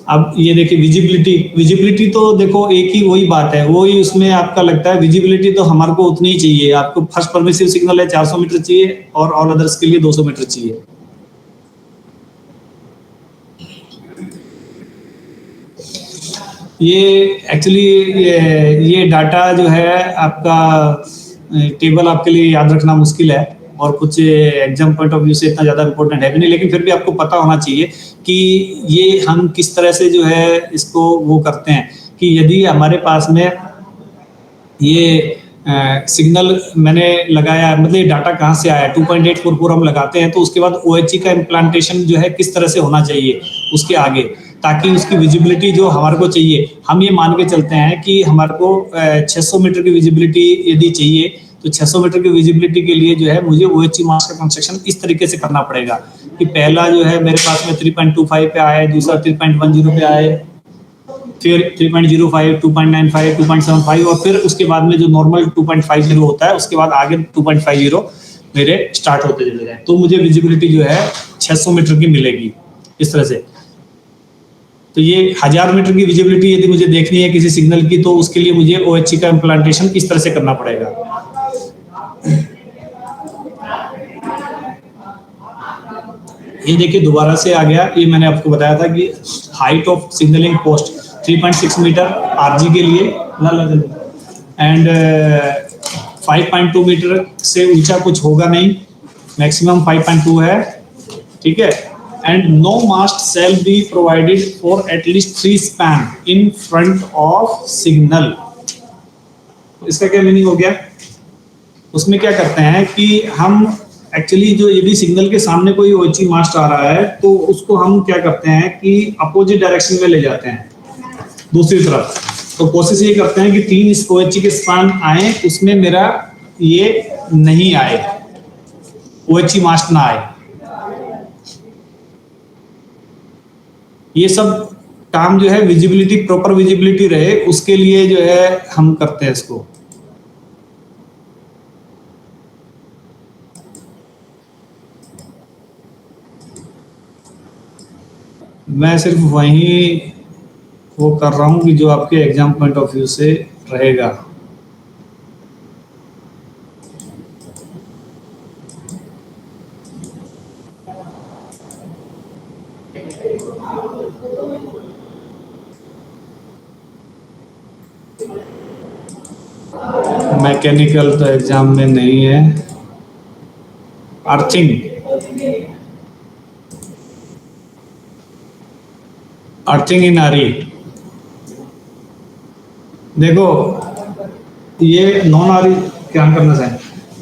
A: अब ये देखिए विजिबिलिटी तो देखो एक ही वही बात है, वही उसमें आपका लगता है विजिबिलिटी तो हमारे को उतनी ही चाहिए। आपको फर्स्ट परमिसिव सिग्नल है 400 मीटर चाहिए और ऑल अदर्स के लिए 200 मीटर चाहिए। ये एक्चुअली ये डाटा जो है आपका टेबल आपके लिए याद रखना मुश्किल है और कुछ एग्जाम पॉइंट ऑफ व्यू से इतना ज़्यादा इंपॉर्टेंट है भी नहीं, लेकिन फिर भी आपको पता होना चाहिए कि ये हम किस तरह से जो है इसको वो करते हैं कि यदि हमारे पास में ये सिग्नल मैंने लगाया, मतलब डाटा कहाँ से आया 2.844 हम लगाते हैं, तो उसके बाद OHE का इम्प्लांटेशन जो है किस तरह से होना चाहिए उसके आगे, ताकि उसकी विजिबिलिटी जो हमारे को चाहिए, हम ये मान के चलते हैं कि हमारे को 600 मीटर की विजिबिलिटी यदि चाहिए, तो 600 मीटर की विजिबिलिटी के लिए जो है मुझे OHE मास्क का कंस्ट्रक्शन इस तरीके से करना पड़ेगा कि पहला जो है मेरे पास में 3.25 पे आए, दूसरा 3.10 पे आए, फिर 3.05, 2.95, 2.75 और फिर उसके बाद में जो नॉर्मल 2.50 होता है, उसके बाद आगे 2.50 मेरे स्टार्ट होते चले जाए, तो मुझे विजिबिलिटी जो है 600 मीटर की मिलेगी इस तरह से। तो ये 1000 मीटर की विजिबिलिटी यदि मुझे देखनी है किसी सिग्नल की, तो उसके लिए मुझे OHE का इम्प्लांटेशन इस तरह से करना पड़ेगा। ये देखिए दोबारा से आ गया, ये मैंने आपको बताया था कि height of signalling post 3.6 metre RG के लिए एंड 5.2 मीटर से ऊंचा कुछ होगा नहीं, मैक्सिमम 5.2 है, ठीक है। And no mast shall be provided for at least 3 span in front of signal. इसका क्या मीनिंग हो गया? उसमें क्या करते हैं कि हम एक्चुअली जो यदि सिग्नल के सामने कोई OHE मास्ट आ रहा है, तो उसको हम क्या करते हैं कि अपोजिट डायरेक्शन में ले जाते हैं दूसरी तरफ। तो कोशिश ये करते हैं कि 3 OHE के स्पैन आए, उसमें मेरा ये नहीं आए, OHE मास्ट ना आए। ये सब काम जो है विजिबिलिटी, प्रॉपर विजिबिलिटी रहे, उसके लिए जो है हम करते हैं इसको। मैं सिर्फ वही वो कर रहा हूं कि जो आपके एग्जाम पॉइंट ऑफ व्यू से रहेगा। मैकेनिकल तो एग्जाम में नहीं है। अर्थिंग इन आरी, देखो ये नॉन आरी क्या करना चाहिए,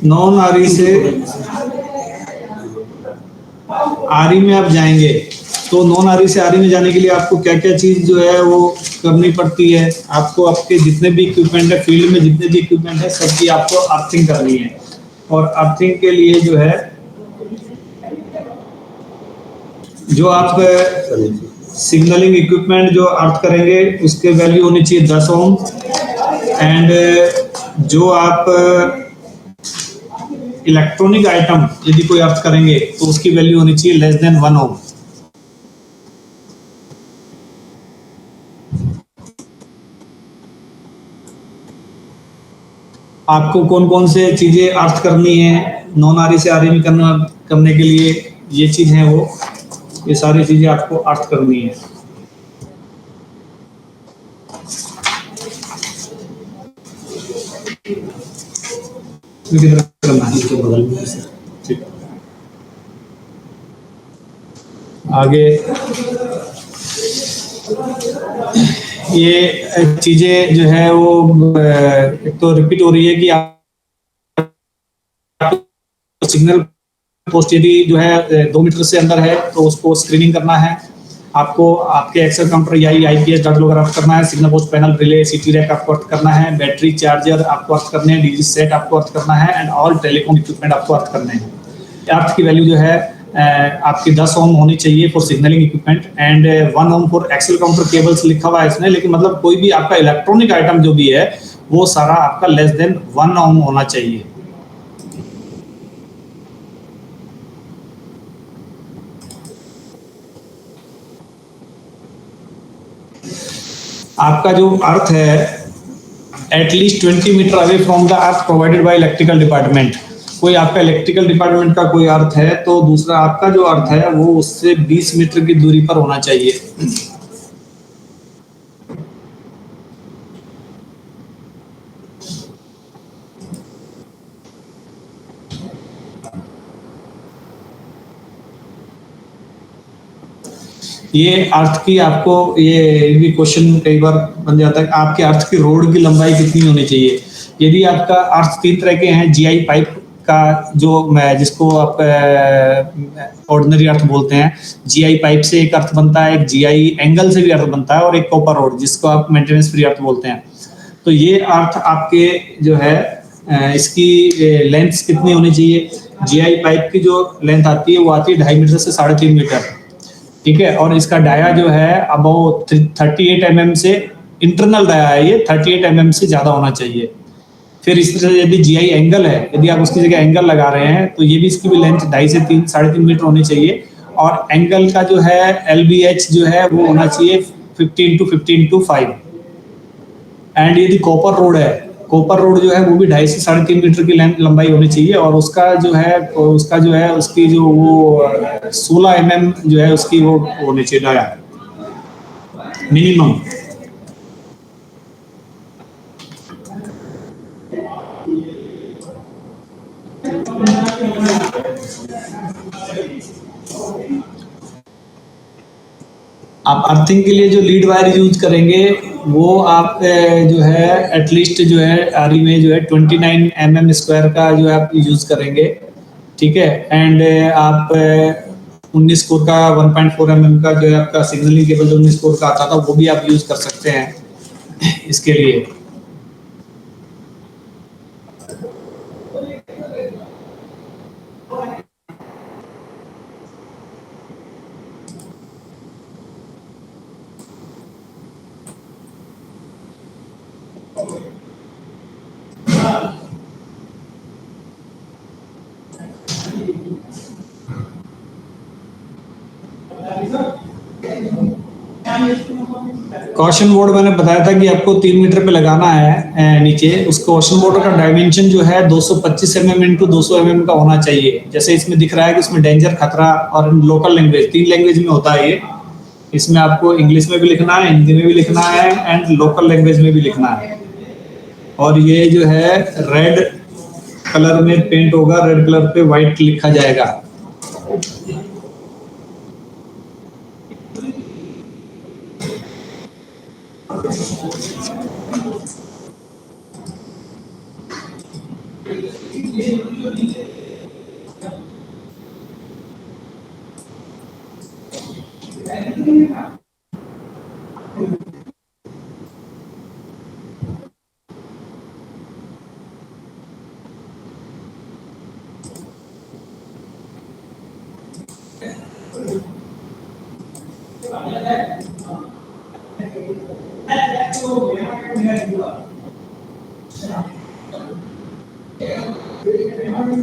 A: नॉन आरी से आरी में आप जाएंगे, तो नॉन आरी से आरी में जाने के लिए आपको क्या क्या चीज जो है वो करनी पड़ती है। आपको आपके जितने भी इक्विपमेंट है, फील्ड में जितने भी इक्विपमेंट है, सबकी आपको अर्थिंग करनी है। और अर्थिंग के लिए जो है जो आप सिग्नलिंग इक्विपमेंट जो अर्थ करेंगे उसके वैल्यू होनी चाहिए 10 ओम, एंड जो आप इलेक्ट्रॉनिक आइटम यदि कोई अर्थ करेंगे तो उसकी वैल्यू होनी चाहिए लेस देन 1 ओम। आपको कौन कौन से चीजें अर्थ करनी है नॉन आरी से आरी में करने के लिए, ये चीज है वो, ये सारी चीजें आपको अर्थ करनी है। आगे ये चीजें जो है वो एक तो रिपीट हो रही है कि आप सिग्नल पोस्ट यदि जो है 2 मीटर से अंदर है तो उसको स्क्रीनिंग करना है। आपको आपके एक्सेल काउंटर या आईपीएस डाटा लोग अर्थ करना है, signal post panel, relay, city rack आपको अर्थ करना है, बैटरी चार्जर आपको अर्थ करने हैं, डीजी सेट आपको अर्थ करना है एंड ऑल टेलीकॉम इक्विपमेंट आपको अर्थ करने हैं। अर्थ की वैल्यू जो है आपकी 10 ओम होनी चाहिए for signalling equipment and 1 ohm for axle counter cables लिखा हुआ है इसमें, लेकिन मतलब कोई भी आपका इलेक्ट्रॉनिक आइटम जो भी है वो सारा आपका लेस देन 1 ओम होना चाहिए। आपका जो अर्थ है at least 20 metre away from the earth provided by electrical department. कोई आपका इलेक्ट्रिकल डिपार्टमेंट का कोई अर्थ है तो दूसरा आपका जो अर्थ है वो उससे 20 मीटर की दूरी पर होना चाहिए। ये अर्थ की आपको ये भी क्वेश्चन कई बार बन जाता है, आपके अर्थ की रोड की लंबाई कितनी होनी चाहिए। यदि आपका अर्थ 3 तरह के हैं, जीआई पाइप का जो जिसको आप ऑर्डिनरी अर्थ बोलते हैं, जीआई पाइप से एक अर्थ बनता है, एक जीआई एंगल से भी अर्थ बनता है और एक कॉपर रोड जिसको आप मेंटेनेंस फ्री अर्थ बोलते हैं। तो ये अर्थ आपके जो है इसकी लेंथ कितनी होनी चाहिए। जीआई पाइप की जो लेंथ आती है वो आती है 2.5 मीटर से 3.5 मीटर, ठीक है, और इसका डाया जो है अब 38 mm से इंटरनल डाया है, ये 38 mm से ज्यादा होना चाहिए। फिर इस तरह यदि जीआई एंगल है, यदि आप उसकी जगह एंगल लगा रहे हैं तो ये भी इसकी भी लेंथ 2.5 से 3.5 मीटर होनी चाहिए। और एंगल का जो है LBH जो है वो होना चाहिए 15x15x5। एंड यदि कॉपर रोड है, कॉपर रोड जो है वो भी 2.5 से 3.5 मीटर की लंबाई होनी चाहिए और उसका जो है उसकी जो वो 16 mm जो है उसकी वो होनी चाहिए डाया मिनिमम। आप अर्थिंग के लिए जो लीड वायर यूज करेंगे वो आप जो है एटलीस्ट जो है आरी में जो है 29 mm स्क्वायर का जो है आप यूज करेंगे, ठीक है। एंड आप 19 कोर का 1.4 mm का जो है आपका सिग्नलिंग केबल जो 19 कोर का आता था वो भी आप यूज कर सकते हैं इसके लिए। कॉशन बोर्ड मैंने बताया था कि आपको 3 मीटर पे लगाना है नीचे। उस कॉशन बोर्ड का डायमेंशन जो है 225 mm × 200 mm का होना चाहिए। जैसे इसमें दिख रहा है कि इसमें डेंजर, खतरा और लोकल लैंग्वेज 3 लैंग्वेज में होता है ये। इसमें आपको इंग्लिश में भी लिखना है, हिंदी में भी लिखना है एंड लोकल लैंग्वेज में भी लिखना है। और ये जो है रेड कलर में पेंट होगा, रेड कलर पे व्हाइट लिखा जाएगा।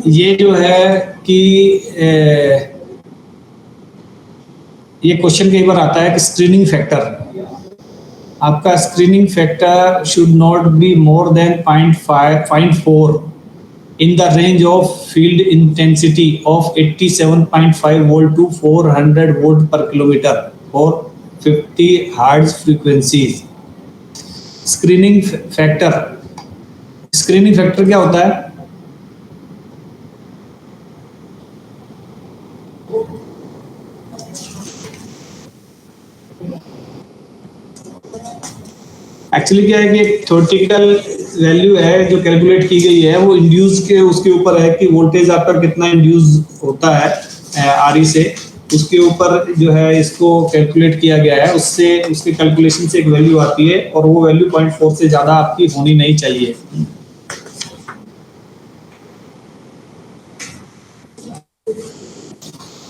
A: ये जो है कि ये क्वेश्चन कई बार आता है कि स्क्रीनिंग फैक्टर, आपका screening factor should not be more than 0.4 in the range of field intensity of 87.5 volt to 400 volt per kilometer for 50 hertz frequencies। Screening factor क्या होता है? एक्चुअली क्या है कि एक थ्योरेटिकल वैल्यू है जो कैलकुलेट की गई है वो इंड्यूस के उसके ऊपर है कि वोल्टेज आपका कितना इंड्यूस होता है आरई से, उसके ऊपर जो है इसको कैलकुलेट किया गया है। उससे उसके कैलकुलेशन से एक वैल्यू आती है और वो वैल्यू 0.4 से ज्यादा आपकी होनी नहीं चाहिए।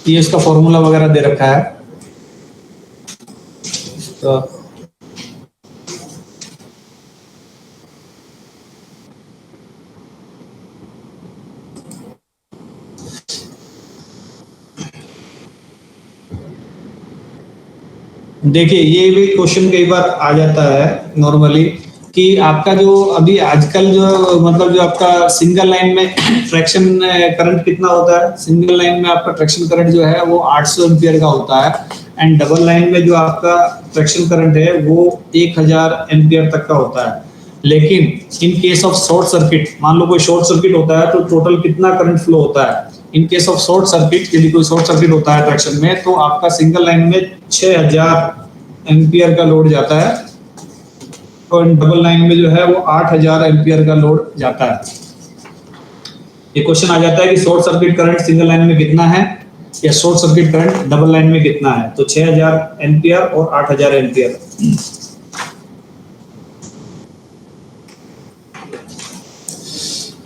A: ये इसका फॉर्मूला वगैरह दे रखा है। तो देखिए ये भी क्वेश्चन कई बार आ जाता है नॉर्मली कि आपका जो अभी आजकल जो मतलब जो आपका सिंगल लाइन में ट्रैक्शन करंट कितना होता है, सिंगल लाइन में आपका ट्रैक्शन करंट जो है वो 800 एम्पियर का होता है एंड डबल लाइन में जो आपका ट्रैक्शन करंट है वो 1000 एम्पियर तक का होता है। लेकिन in case of short circuit, मान लो कोई शॉर्ट सर्किट होता है तो टोटल कितना करंट फ्लो होता है। In case of short circuit, यदि कोई शॉर्ट सर्किट होता है ट्रैक्शन में तो आपका सिंगल लाइन में 6000 एम्पियर का लोड जाता है और डबल लाइन में जो है वो 8000 एम्पियर का लोड जाता है। ये क्वेश्चन आ जाता है कि short circuit current single line में कितना है या short circuit current double line में कितना है, तो 6000 एम्पियर और 8000 एम्पियर।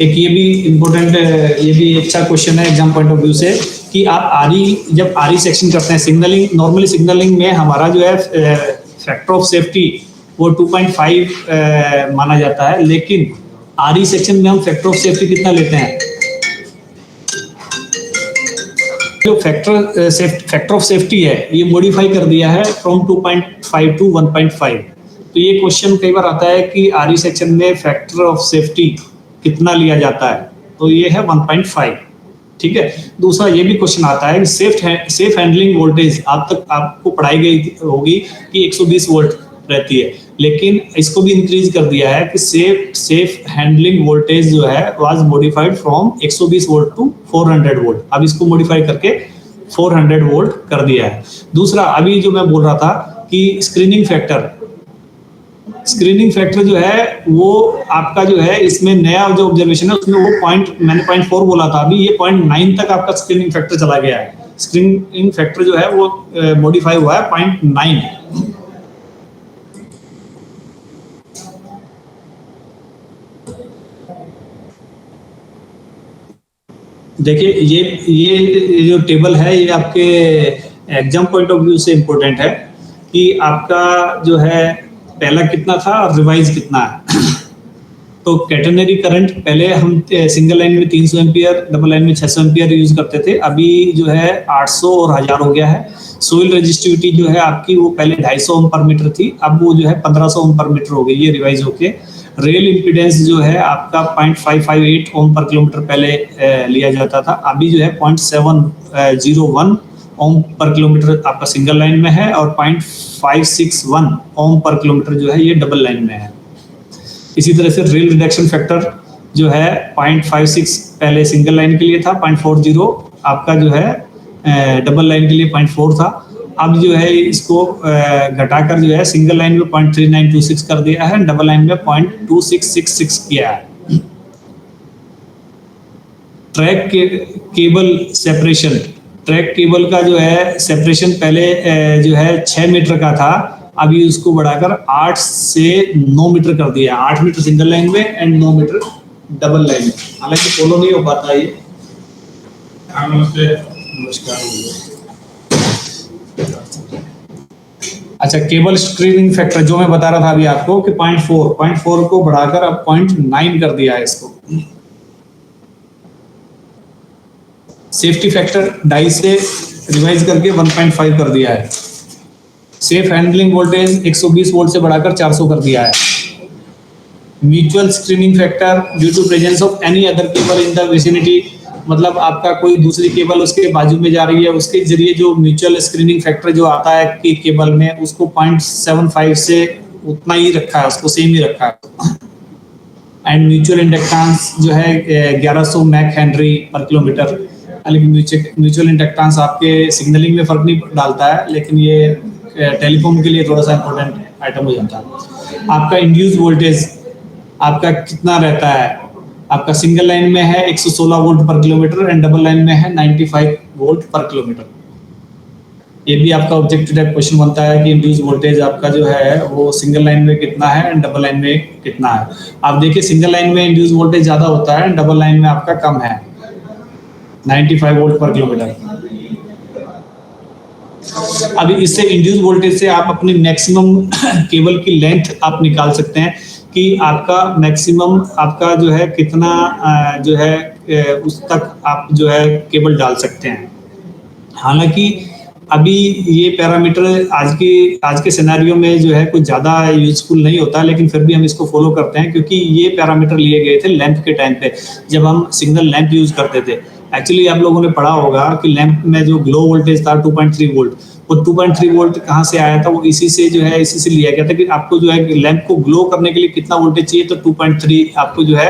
A: एक ये भी इम्पोर्टेंट, ये भी अच्छा क्वेश्चन है एग्जाम पॉइंट ऑफ व्यू से कि आप जब आरई सेक्शन करते हैं सिग्नलिंग, नॉर्मली सिग्नलिंग में हमारा जो है फैक्टर ऑफ सेफ्टी वो 2.5 माना जाता है, लेकिन आरई सेक्शन में हम फैक्टर ऑफ सेफ्टी कितना लेते हैं, जो फैक्टर ऑफ सेफ्टी है ये मॉडिफाई कर दिया है फ्रॉम 2.5 टू 1.5। तो ये क्वेश्चन कई बार आता है कि आरई सेक्शन में फैक्टर ऑफ सेफ्टी कितना लिया जाता है, तो ये है 1.5। ठीक है। दूसरा ये भी क्वेश्चन आता है कि सेफ हैंडलिंग वोल्टेज आपको पढ़ाई गई होगी कि 120 वोल्ट रहती है, लेकिन इसको भी इंक्रीज कर दिया है कि सेफ हैंडलिंग वोल्टेज जो है was modified from 120 volt to 400 volt. अब इसको मॉडिफाई करके 400 वोल्ट कर दिया है। दूसरा अभी जो मैं बोल रहा था कि स्क्रीनिंग फैक्टर जो है वो आपका जो है इसमें नया जो ऑब्जर्वेशन है उसमें वो मैंने 0.4 बोला था, अभी ये 0.9 तक आपका स्क्रीनिंग फैक्टर चला गया है। स्क्रीनिंग फैक्टर जो है वो मॉडिफाई हुआ है 0.9। देखिए ये जो टेबल है ये आपके एग्जाम पॉइंट ऑफ व्यू से इम्पोर्टेंट है कि आपका जो है पहला कितना था और रिवाइज कितना है। तो कैटेनरी करंट पहले हम सिंगल लाइन में 300 एम्पियर, डबल लाइन में 600 एम्पियर यूज करते थे, अभी जो है 800 और 1000 हो गया है। सोइल रेजिस्टिविटी जो है आपकी वो पहले 250 ओम पर मीटर थी, अब वो जो है 1500 ओम पर मीटर हो गई, ये रिवाइज होके। रेल इम्पीडेंस जो है आपका 0.558 ओम पर किलोमीटर पहले लिया जाता था, अभी जो है 0.701 ओम पर किलोमीटर आपका सिंगल लाइन में है और 0.561 ओम पर किलोमीटर जो है ये डबल लाइन में है। इसी तरह से रेल रिडक्शन फैक्टर जो है 0.56 पहले सिंगल लाइन के लिए था, 0.40 आपका जो है डबल लाइन के लिए 0.4 था। अब जो है इसको घटाकर जो है सिंगल लाइन में 0.3926 कर दिया है, डबल लाइन में 0.2666 किया है। ट्रैक केबल का जो है सेपरेशन पहले जो है 6 मीटर का था, अभी उसको बढ़ाकर 8 से 9 मीटर कर दिया। 8 मीटर सिंगल लाइन में एंड 9 मीटर डबल लाइन में। हालांकि फॉलो नहीं हो पाता ये। नमस्कार। अच्छा, केबल स्क्रीनिंग फैक्टर जो मैं बता रहा था अभी आपको कि 0.4 को बढ़ाकर अब 0.9 कर दिया है इसको। सेफ्टी फैक्टर 2.5 से रिवाइज करके 1.5 कर दिया है। सेफ हैंडलिंग वोल्टेज 120 वोल्ट से बढ़ाकर 400 कर दिया है। Mutual screening factor due to presence of any other cable in the vicinity, मतलब आपका कोई दूसरी केबल उसके बाजू में जा रही है, उसके जरिए जो म्यूचुअल स्क्रीनिंग फैक्टर जो आता है कि केबल में, उसको 0.75 से उतना ही रखा है, उसको सेम ही रखा है। एंड म्यूचुअल इंडक्टेंस जो है 1100 मैक हेनरी पर किलोमीटर। लेकिन म्यूचुअल इंडक्टेंस आपके सिग्नलिंग में फर्क नहीं डालता है, लेकिन ये टेलीकॉम के लिए थोड़ा सा इंपॉर्टेंट आइटम हो जाता है। आपका इंड्यूस वोल्टेज आपका कितना रहता है, आपका सिंगल लाइन में है 116 वोल्ट पर किलोमीटर एंड डबल लाइन में है 95 वोल्ट पर किलोमीटर। ये भी आपका ऑब्जेक्टिव टाइप क्वेश्चन बनता है कि इंड्यूस वोल्टेज आपका जो है वो सिंगल लाइन में कितना है एंड डबल लाइन में कितना है। आप देखिए सिंगल लाइन में इंड्यूस वोल्टेज ज्यादा होता है, डबल लाइन में आपका कम है 95 वोल्ट पर किलोमीटर। अभी इससे इंड्यूस वोल्टेज से आप अपनी मैक्सिमम केबल की लेंथ आप निकाल सकते हैं कि आपका मैक्सिमम आपका जो है कितना जो है उस तक आप जो है केबल डाल सकते हैं। हालांकि अभी ये पैरामीटर आज के सिनेरियो में जो है कुछ ज़्यादा यूजफुल नहीं होता, लेकिन फिर भी हम इसको फॉलो करते हैं क्योंकि ये पैरामीटर लिए गए थे लैंप के टाइम पे जब हम सिंगल लैंप यूज करते थे। एक्चुअली आप लोगों ने पढ़ा होगा कि लैंप में जो ग्लो वोल्टेज था 2.3 वोल्ट, वो 2.3 वोल्ट कहाँ से आया था, वो इसी से लिया गया था कि आपको जो है लैंप को ग्लो करने के लिए कितना वोल्टेज चाहिए, तो 2.3 आपको जो है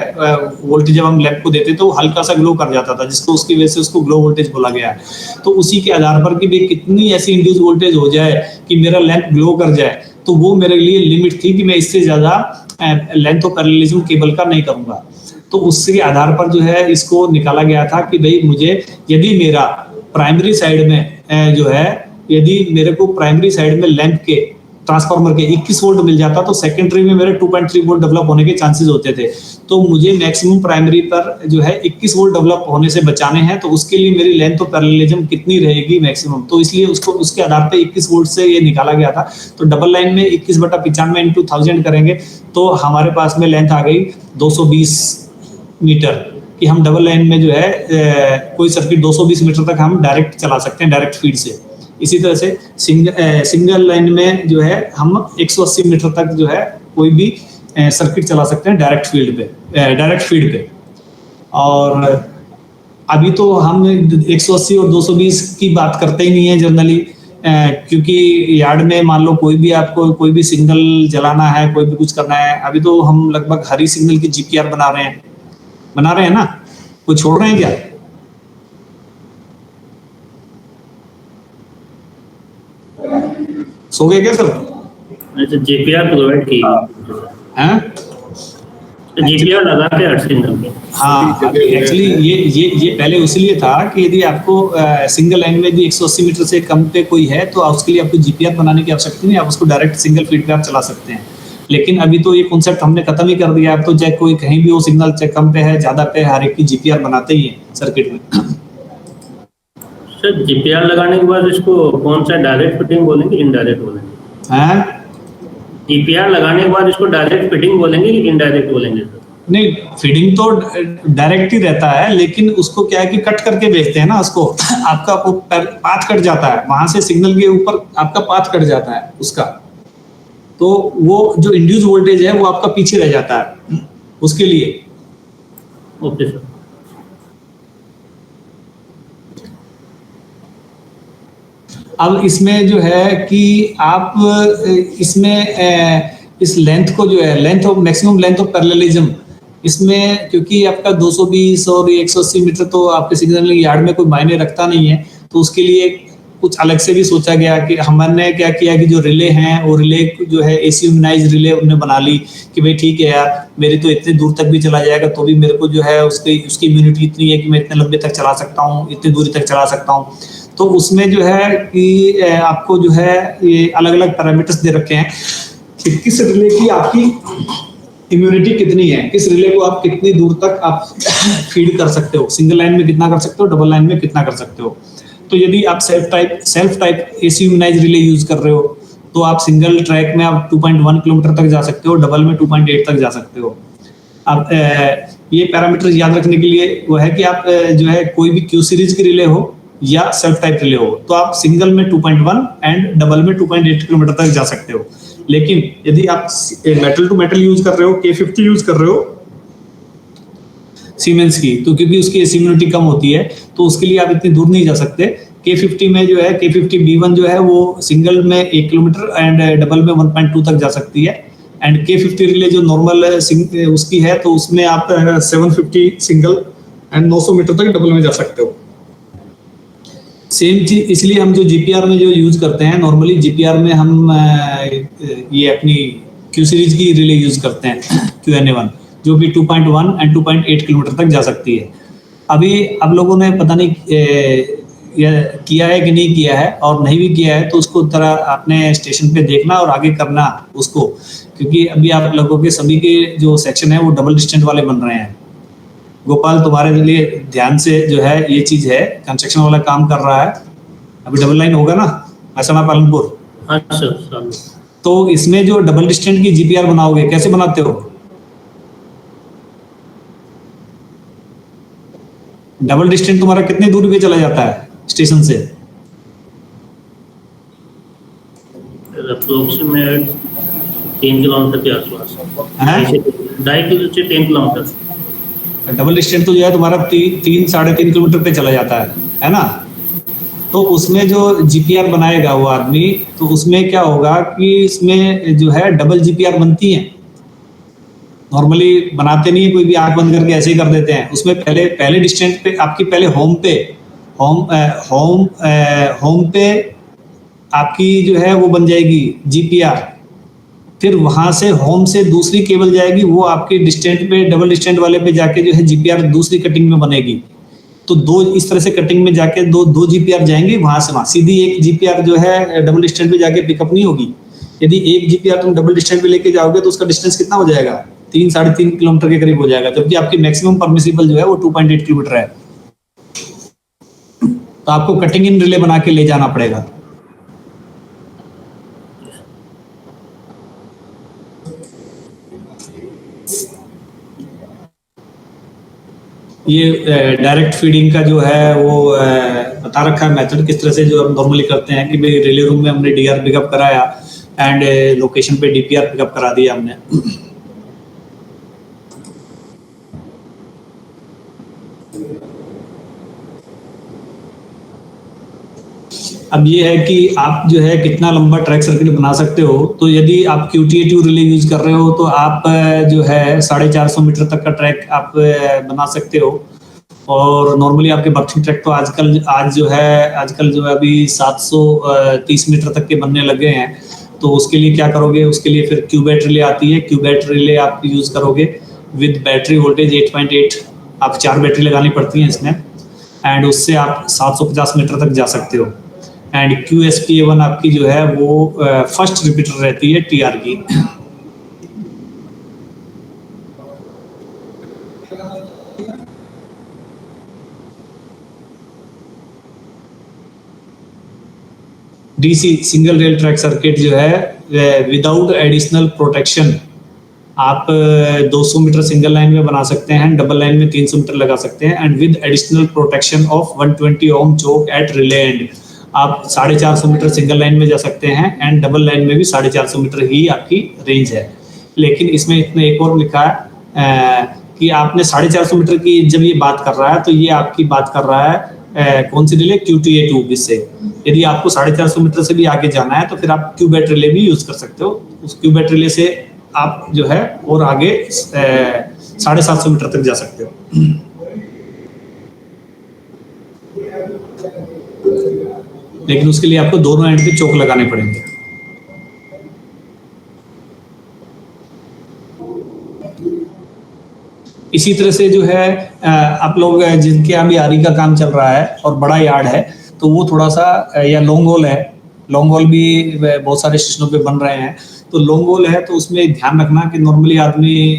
A: वोल्टेज जब हम लैंप को देते तो हल्का सा ग्लो कर जाता था, जिसको उसकी वजह से उसको ग्लो वोल्टेज बोला गया है। तो उसी के आधार पर कि भाई कितनी ऐसी इंड्यूस वोल्टेज हो जाए कि मेरा लैंप ग्लो कर जाए, तो वो मेरे लिए लिमिट थी कि मैं इससे ज्यादा लेंथ ऑफ पैरेललिज्म केबल का नहीं करूंगा। तो उसके आधार पर जो है इसको निकाला गया था कि भाई मुझे यदि मेरा प्राइमरी साइड में जो है यदि मेरे को प्राइमरी साइड में लैंप के ट्रांसफार्मर के 21 वोल्ट मिल जाता तो सेकेंडरी में मेरे 2.3 वोल्ट डेवलप होने के चांसेस होते थे। तो मुझे मैक्सिमम प्राइमरी पर जो है 21 वोल्ट डेवलप होने से बचाने हैं, तो उसके लिए मेरी लेंथ ऑफ पैरेललिज्म कितनी रहेगी मैक्सिमम, तो इसलिए उसको उसके आधार पे 21 वोल्ट से ये निकाला गया था। तो डबल लाइन में 21/95 इंटू 1000 करेंगे तो हमारे पास में लेंथ आ गई 220 मीटर कि हम डबल लाइन में जो है कोई सर्किट 220 मीटर तक हम डायरेक्ट चला सकते हैं डायरेक्ट फीड से। इसी तरह से सिंगल लाइन में जो है हम 180 मीटर तक जो है कोई भी सर्किट चला सकते हैं डायरेक्ट फीड पे। और अभी तो हम 180 और 220 की बात करते ही नहीं है जनरली, क्योंकि यार्ड में मान लो कोई भी आपको कोई भी सिग्नल जलाना है, कोई भी कुछ करना है, अभी तो हम लगभग हरी सिग्नल की जीपीआर बना रहे हैं ना, कोई छोड़ रहे हैं क्या? सो गए क्या सर?
C: अच्छा जीपीआर प्रोवाइड की
A: हैं?
C: जीपीआर लगा के हर सिग्नल में।
A: हाँ एक्चुअली ये पहले इसलिए था कि यदि आपको सिंगल लाइन में भी 180 मीटर से कम पे कोई है तो उसके लिए आपको जीपीआर बनाने की आवश्यकता नहीं, आप उसको डायरेक्ट सिंगल फीड पे आप चला सकते हैं। लेकिन अभी तो ये कॉन्सेप्ट हमने खत्म ही कर दिया। अब तो चाहे कोई कहीं भी वो सिग्नल चाहे कम पे है ज्यादा पे, हर एक की जीपीआर बनाते ही है सर्किट में।
C: सर जीपीआर लगाने के बाद इसको कौन सा डायरेक्ट फिटिंग बोलेंगे इनडायरेक्ट बोलेंगे?
A: हैं?
C: जीपीआर लगाने के बाद इसको डायरेक्ट फिटिंग बोलेंगे कि इनडायरेक्ट बोलेंगे सर?
A: नहीं, फीडिंग तो डायरेक्ट ही रहता है, लेकिन उसको क्या है कि कट करके भेजते हैं ना उसको। आपका पाथ कट जाता है, वहां से सिग्नल के ऊपर आपका पाथ कट जाता है उसका, तो वो जो इंड्यूस वोल्टेज है वो आपका पीछे रह जाता है उसके लिए।
C: Okay sir.
A: अब इसमें जो है कि आप इसमें इस लेंथ को जो है length of maximum length of parallelism, इसमें क्योंकि आपका 220 और 180 मीटर तो आपके सिग्नल यार्ड में कोई मायने रखता नहीं है, तो उसके लिए कुछ अलग से भी सोचा गया कि हमने क्या किया कि जो रिले हैं वो रिले जो है एसी ह्यूमनाइज्ड रिले उन्होंने बना ली कि भाई ठीक है यार मेरी तो इतने दूर तक भी चला जाएगा तो भी मेरे को जो है उसकी इम्यूनिटी इतनी है कि मैं इतने लंबे तक चला सकता हूँ, इतनी दूरी तक चला सकता हूँ। तो उसमें जो है कि आपको जो है ये अलग अलग पैरामीटर्स दे रखे हैं कि किस रिले की आपकी इम्यूनिटी कितनी है, किस रिले को आप कितनी दूर तक आप फीड कर सकते हो, सिंगल लाइन में कितना कर सकते हो, डबल लाइन में कितना कर सकते हो। तो यदि आप self type AC humanised relay use कर रहे हो तो आप सिंगल ट्रैक में आप 2.1 किलोमीटर तक जा सकते हो, डबल में 2.8 तक जा सकते हो। अब ये पैरामीटर याद रखने के लिए वो है कि आप जो है कोई भी क्यू सीरीज की रिले हो या सेल्फ टाइप रिले हो तो आप सिंगल में 2.1 एंड डबल में 2.8 किलोमीटर तक जा सकते हो। लेकिन यदि आप मेटल टू मेटल यूज कर रहे हो, K50 यूज कर रहे हो सीमेंस की, तो क्योंकि उसकी इम्यूनिटी कम होती है तो उसके लिए आप इतनी दूर नहीं जा सकते। K50 में जो है K50 B1 जो है वो सिंगल में 1 किलोमीटर एंड डबल में 1.2 तक जा सकती है। एंड K50 रिले जो नॉर्मल उसकी है तो उसमें आप 750 सिंगल एंड 900 मीटर तक डबल में जा सकते हो। सेम चीज इसलिए हम जो जीपीआर में जो यूज करते हैं, नॉर्मली जीपीआर में हम ये अपनी क्यू सीरीज की रिले यूज करते हैं QNA1। जो कि 2.1 एंड 2.8 किलोमीटर तक जा सकती है। अभी अब लोगों ने पता नहीं यह किया है कि नहीं किया है, और नहीं भी किया है तो उसको तरह अपने स्टेशन पे देखना और आगे करना उसको, क्योंकि अभी आप लोगों के सभी के जो सेक्शन है वो डबल डिस्टेंस वाले बन रहे हैं। गोपाल, तुम्हारे लिए ध्यान से जो है ये चीज़ है, कंस्ट्रक्शन वाला काम कर रहा है, अभी डबल लाइन होगा ना महसाना पालनपुर।
C: हाँ सर।
A: तो इसमें जो डबल डिस्टेंस की जीपीआर बनाओगे, कैसे बनाते हो? डबल डिस्टेंस तुम्हारा कितनी दूरी पे चला जाता है स्टेशन से?
C: अप्रोक्सीमेट 3 किलोमीटर के आसपास, 2.5 से 3 किलोमीटर।
A: डबल डिस्टेंस तो जो है तुम्हारा 3-3.5 किलोमीटर पे चला जाता है ना? तो उसमें जो जीपीआर बनाएगा वो आदमी, तो उसमें क्या होगा कि इसमें जो है डबल जीपीआर बनती है। नॉर्मली बनाते नहीं है, कोई भी आंख बंद करके ऐसे ही कर देते हैं। उसमें पहले डिस्टेंस पे आपकी पहले होम पे आपकी जो है वो बन जाएगी जीपीआर, फिर वहां से होम से दूसरी केबल जाएगी, वो आपके डिस्टेंस पे डबल डिस्टेंस वाले पे जाके जो है जीपीआर दूसरी कटिंग में बनेगी। तो दो इस तरह से कटिंग में जाके दो जीपीआर जाएंगे, वहां से वहां सीधी एक जीपीआर जो है डबल डिस्टेंस पे जाके पिकअप नहीं होगी। यदि एक जीपीआर तुम डबल डिस्टेंस पे लेके जाओगे तो उसका डिस्टेंस कितना हो जाएगा? 3-3.5 किलोमीटर के करीब हो जाएगा, जबकि आपकी मैक्सिमम परमिसिबल जो है वो 2.8 किलोमीटर है। तो आपको कटिंग इन रिले बना के ले जाना पड़ेगा। ये डायरेक्ट फीडिंग का जो है वो बता रखा है मेथड, किस तरह से जो हम नॉर्मली करते हैं कि भाई रिले रूम में हमने डीआर पिकअप कराया एंड लोकेशन पे डीपीआर पिकअप करा दिया हमने। अब ये है कि आप जो है कितना लंबा ट्रैक सर्किट बना सकते हो। तो यदि आप QTA2 रिले यूज कर रहे हो तो आप जो है 450 मीटर तक का ट्रैक आप बना सकते हो। और नॉर्मली आपके बर्थिंग ट्रैक तो आजकल जो है अभी 730 मीटर तक के बनने लगे हैं। तो उसके लिए क्या करोगे? उसके लिए फिर क्यूबैट रिले आती है, क्यूबैट रिले आप यूज करोगे विद बैटरी वोल्टेज 8.8। आप 4 बैटरी लगानी पड़ती हैं इसमें, एंड उससे आप 750 मीटर तक जा सकते हो। एंड QSPA1 आपकी जो है वो फर्स्ट रिपीटर रहती है TR की। DC single rail track circuit जो है विदाउट एडिशनल प्रोटेक्शन आप 200 मीटर सिंगल लाइन में बना सकते हैं, डबल लाइन में 300 मीटर लगा सकते हैं, and with additional protection of 120 ohm choke at relay and आप 450 मीटर सिंगल लाइन में जा सकते हैं, एंड डबल लाइन में भी 450 मीटर ही आपकी रेंज है। लेकिन इसमें एक और लिखा है कि आपने 450 मीटर की जब ये बात कर रहा है तो ये आपकी बात कर रहा है कौन सी रिले? QTA2। जिससे यदि आपको 450 मीटर से भी आगे जाना है तो फिर आप क्यूबैट रिले भी यूज कर सकते हो। उस क्यूबैट रिले से आप जो है और आगे 750 मीटर तक जा सकते हो। लेकिन उसके लिए आपको दोनों एंड पे चोक लगाने पड़ेंगे। इसी तरह से जो है आप लोग जिनके यहाँ भी आरी का काम चल रहा है और बड़ा यार्ड है तो वो थोड़ा सा, या लॉन्ग होल है, लॉन्ग होल भी बहुत सारे स्टेशनों पे बन रहे हैं। तो लॉन्ग होल है तो उसमें ध्यान रखना कि नॉर्मली आदमी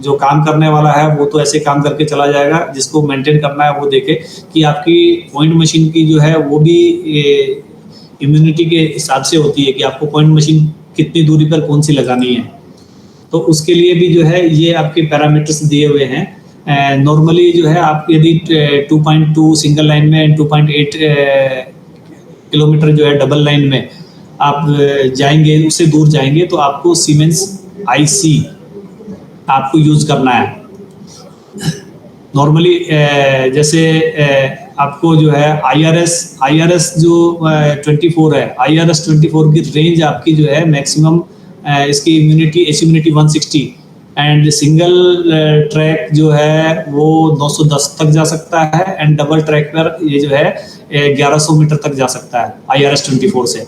A: जो काम करने वाला है वो तो ऐसे काम करके चला जाएगा, जिसको मेंटेन करना है वो देखे कि आपकी पॉइंट मशीन की जो है वो भी इम्यूनिटी के हिसाब से होती है कि आपको पॉइंट मशीन कितनी दूरी पर कौन सी लगानी है। तो उसके लिए भी जो है ये आपके पैरामीटर्स दिए हुए हैं। नॉर्मली जो है आप यदि 2.2 सिंगल लाइन में 2.8 किलोमीटर जो है डबल लाइन में आप जाएंगे, उससे दूर जाएंगे तो आपको सीमेंस IC आपको यूज करना है। नॉर्मली जैसे आपको जो है IRS जो 24 है, IRS 24 की रेंज आपकी जो है मैक्सिमम इसकी AC immunity 160, and single track जो है वो 910 तक जा सकता है, एंड डबल ट्रैक पर ये जो है 1100 मीटर तक जा सकता है IRS 24 से।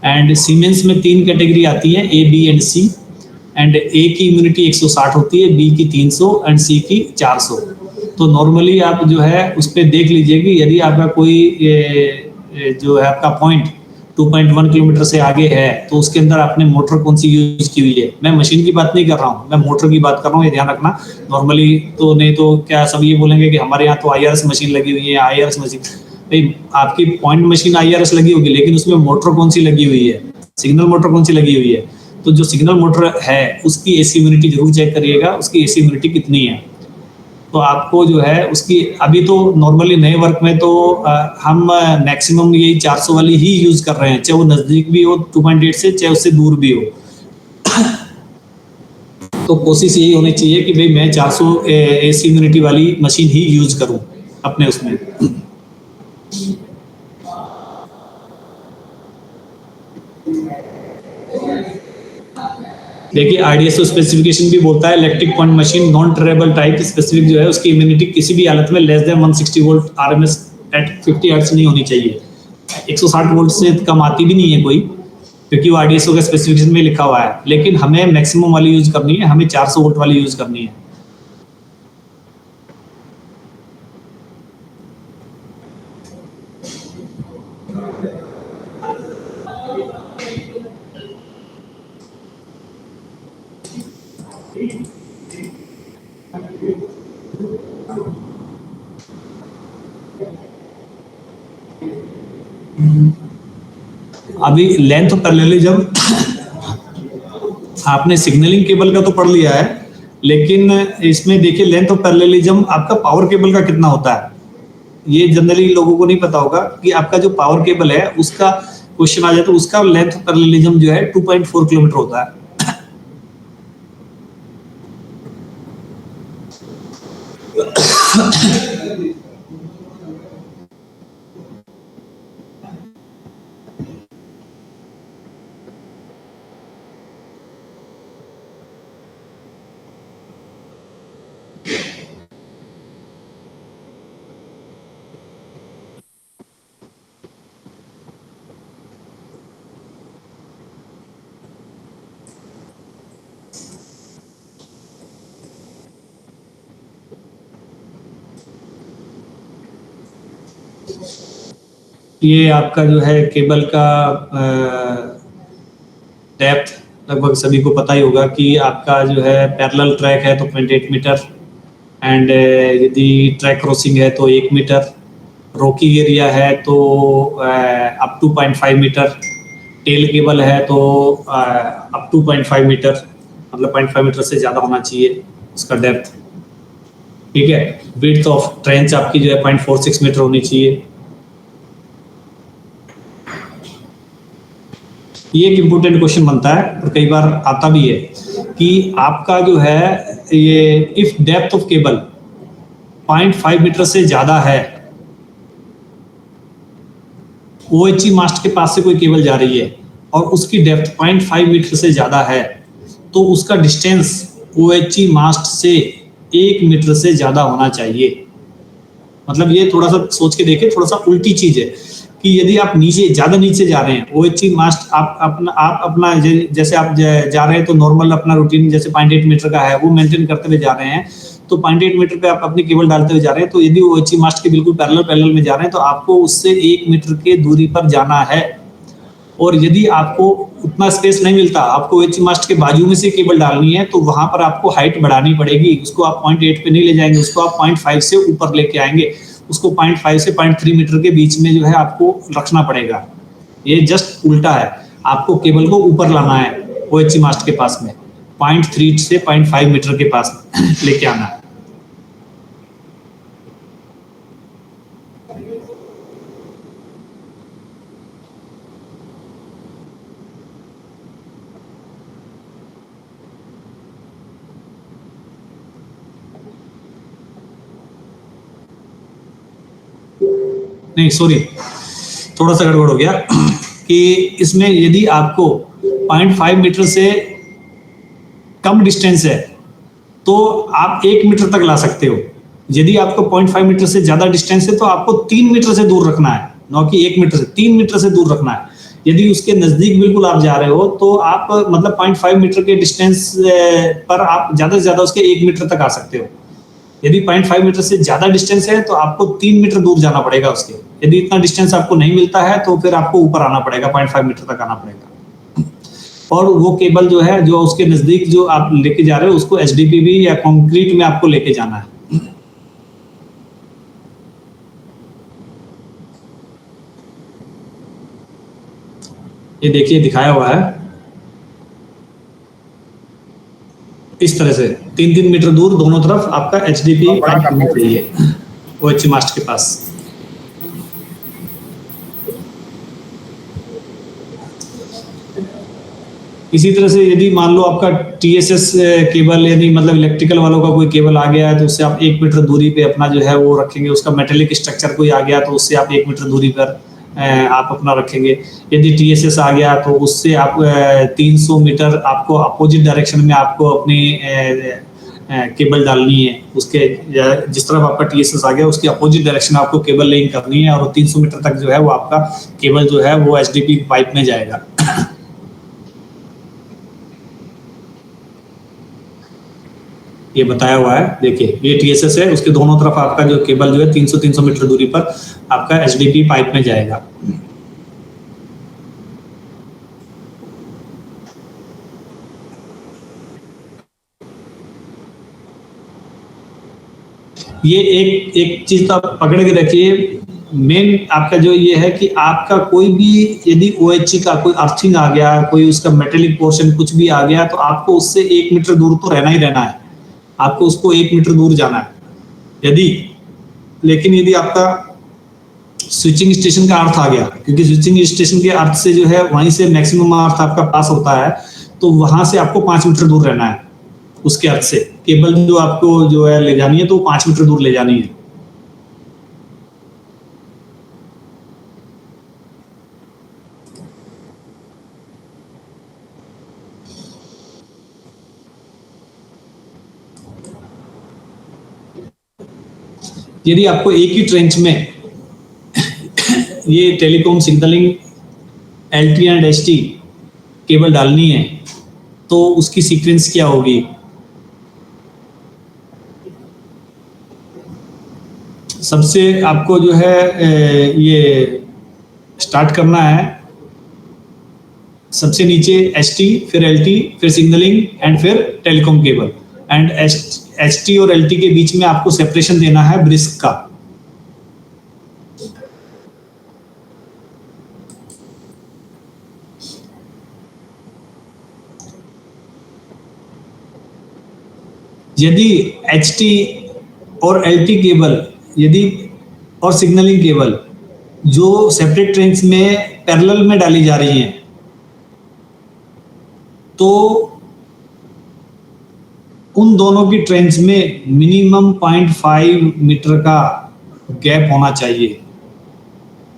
A: एंड सीमेंस में 3 कैटेगरी आती है A, B and C। And A की इम्यूनिटी 160 होती है, बी की 300 एंड सी की 400। तो नॉर्मली आप जो है उस पर देख लीजिए कि यदि आपका कोई जो है आपका पॉइंट 2.1 किलोमीटर से आगे है तो उसके अंदर आपने मोटर कौन सी यूज की हुई है। मैं मशीन की बात नहीं कर रहा हूँ, मैं मोटर की बात कर रहा हूँ, ये ध्यान रखना। नॉर्मली तो नहीं तो क्या सब ये बोलेंगे कि हमारे यहाँ तो IRS मशीन लगी हुई है, IRS मशीन। भाई आपकी पॉइंट मशीन IRS लगी होगी, लेकिन उसमें मोटर कौन सी लगी हुई है, सिग्नल मोटर कौन सी लगी हुई है। तो जो सिग्नल मोटर है उसकी AC इम्यूनिटी जरूर चेक करिएगा, उसकी AC इम्यूनिटी कितनी है। तो आपको जो है उसकी अभी तो नॉर्मली नए वर्क में तो हम मैक्सिमम यही 400 वाली ही यूज कर रहे हैं, चाहे वो नजदीक भी हो 2.8 से, चाहे उससे दूर भी हो। तो कोशिश यही होनी चाहिए कि भाई मैं 400 AC इम्यूनिटी वाली मशीन ही यूज करूं अपने उसमें। देखिए IDSO स्पेसिफिकेशन भी बोलता है electric point machine non trailable type specific जो है उसकी इम्यूनिटी किसी भी हालत में less than 160 volt RMS at 50 hertz नहीं होनी चाहिए। 160 वोल्ट से कम आती भी नहीं है कोई, क्योंकि वो IDSO के स्पेसिफिकेशन में लिखा हुआ है। लेकिन हमें मैक्सिमम वाली यूज करनी है, हमें 400 वोल्ट वाली यूज करनी है। अभी लेंथ पैरेललिज्म आपने सिग्नलिंग केबल का तो पढ़ लिया है, लेकिन इसमें देखिए लेंथ ऑफ पैरेललिज्म आपका पावर केबल का कितना होता है, ये जनरली लोगों को नहीं पता होगा कि आपका जो पावर केबल है उसका क्वेश्चन आ जाए तो उसका लेंथ ऑफ पैरेललिज्म जो है 2.4 किलोमीटर होता है। ये आपका जो है केबल का डेप्थ लगभग सभी को पता ही होगा कि आपका जो है पैरेलल ट्रैक है तो 0.8 मीटर एंड यदि ट्रैक क्रॉसिंग है तो 1 मीटर, रॉकी एरिया है तो up to 0.5 metre, tail cable है तो अप टू 0.5 मीटर, मतलब 0.5 मीटर से ज़्यादा होना चाहिए उसका डेप्थ। ठीक है, विड्थ ऑफ ट्रेंच आपकी जो है 0.46 मीटर होनी चाहिए। ये एक इम्पोर्टेंट क्वेश्चन बनता है और कई बार आता भी है कि आपका जो है ये if depth of cable 0.5 metre से ज्यादा है, OHE मास्ट के पास से कोई केबल जा रही है और उसकी डेप्थ 0.5 मीटर से ज्यादा है, तो उसका डिस्टेंस OHE मास्ट से 1 मीटर से ज्यादा होना चाहिए। मतलब ये थोड़ा सा सोच के देखिए, थोड़ा सा उल्टी चीज है कि यदि आप नीचे ज्यादा नीचे जा रहे हैं, OHE मास्ट आप अपना जैसे आप जा रहे हैं तो नॉर्मल अपना रूटीन जैसे 0.8 मीटर का है वो मेंटेन करते हुए जा रहे हैं, तो 0.8 मीटर पे आप अपनी केबल डालते हुए जा रहे हैं, तो यदि OHE मास्ट के बिल्कुल पैरेलल में जा रहे हैं तो आपको उससे 1 मीटर के दूरी पर जाना है। और यदि आपको उतना स्पेस नहीं मिलता, आपको OHE मास्ट के बाजू में से केबल डालनी है, तो वहां पर आपको हाइट बढ़ानी पड़ेगी। उसको आप 0.8 पे नहीं ले जाएंगे, उसको आप 0.5 से ऊपर लेके आएंगे, उसको 0.5 से 0.3 मीटर के बीच में जो है आपको रखना पड़ेगा। ये जस्ट उल्टा है, आपको केबल को ऊपर लाना है OHE मास्ट के पास में, 0.3 से 0.5 मीटर के पास लेके आना है। नहीं सॉरी, थोड़ा सा गड़बड़ हो गया कि इसमें यदि आपको 0.5 मीटर से कम डिस्टेंस है तो आप 1 मीटर तक ला सकते हो। यदि आपको 0.5 मीटर से ज्यादा डिस्टेंस है तो आपको 3 मीटर से दूर रखना है, न कि 1 मीटर से, 3 मीटर से दूर रखना है। यदि उसके नजदीक बिल्कुल आप जा रहे हो तो आप मतलब 0.5 मीटर के डिस्टेंस पर आप ज्यादा से ज्यादा उसके 1 मीटर तक आ सकते हो। यदि 0.5 मीटर से ज्यादा डिस्टेंस है तो आपको 3 मीटर दूर जाना पड़ेगा उसके। यदि इतना डिस्टेंस आपको नहीं मिलता है तो फिर आपको ऊपर आना पड़ेगा, 0.5 मीटर तक आना पड़ेगा। और वो केबल जो है जो उसके नजदीक जो आप लेके जा रहे हो उसको एचडीपीवी या कंक्रीट में आपको लेके जाना है। ये देखिए दिखाया हुआ है इस तरह से 3-3 मीटर दूर दोनों तरफ आपका एचडीपी पाइप होना चाहिए ओएचसी मास्ट के पास। इसी तरह से यदि मान लो आपका टीएसएस केबल यदि मतलब इलेक्ट्रिकल वालों का कोई केबल आ गया है तो उससे आप 1 मीटर दूरी पे अपना जो है वो रखेंगे। उसका मेटेलिक स्ट्रक्चर कोई आ गया तो उससे आप 1 मीटर दूरी पर आप अपना रखेंगे। यदि टीएसएस आ गया तो उससे आप 300 मीटर आपको अपोजिट डायरेक्शन में आपको अपनी केबल डालनी है। उसके जिस तरफ आपका टीएसएस आ गया उसकी अपोजिट डायरेक्शन में आपको केबल लेइंग करनी है और 300 मीटर तक जो है वो आपका केबल जो है वो एचडीपी पाइप में जाएगा। ये बताया हुआ है, देखिए ये टीएसएस है, उसके दोनों तरफ आपका जो केबल जो है 300 मीटर दूरी पर आपका एचडीपी पाइप में जाएगा। ये एक चीज तो आप पकड़ के रखिए, मेन आपका जो ये है कि आपका कोई भी यदि ओएचसी का कोई अर्थिंग आ गया, कोई उसका मेटेलिक पोर्शन कुछ भी आ गया तो आपको उससे 1 मीटर दूर तो रहना ही रहना है। आपको उसको 1 मीटर दूर जाना है। लेकिन यदि आपका स्विचिंग स्टेशन का अर्थ आ गया, क्योंकि स्विचिंग स्टेशन के अर्थ से जो है वहीं से मैक्सिमम अर्थ आपका पास होता है, तो वहां से आपको 5 मीटर दूर रहना है उसके अर्थ से। केबल जो आपको जो है ले जानी है तो 5 मीटर दूर ले जानी है। यदि आपको एक ही ट्रेंच में ये telecom signalling LT and ST cable डालनी है तो उसकी सीक्वेंस क्या होगी? सबसे आपको जो है ये स्टार्ट करना है, सबसे नीचे एसटी, फिर एलटी, फिर सिग्नलिंग एंड फिर टेलीकॉम केबल। एंड एचटी और एलटी के बीच में आपको सेपरेशन देना है ब्रिस्क का। यदि एचटी और एलटी केबल यदि और सिग्नलिंग केबल जो सेपरेट ट्रेन्स में पैरेलल में डाली जा रही हैं तो उन दोनों की ट्रेन्स में मिनिमम 0.5 मीटर का गैप होना चाहिए।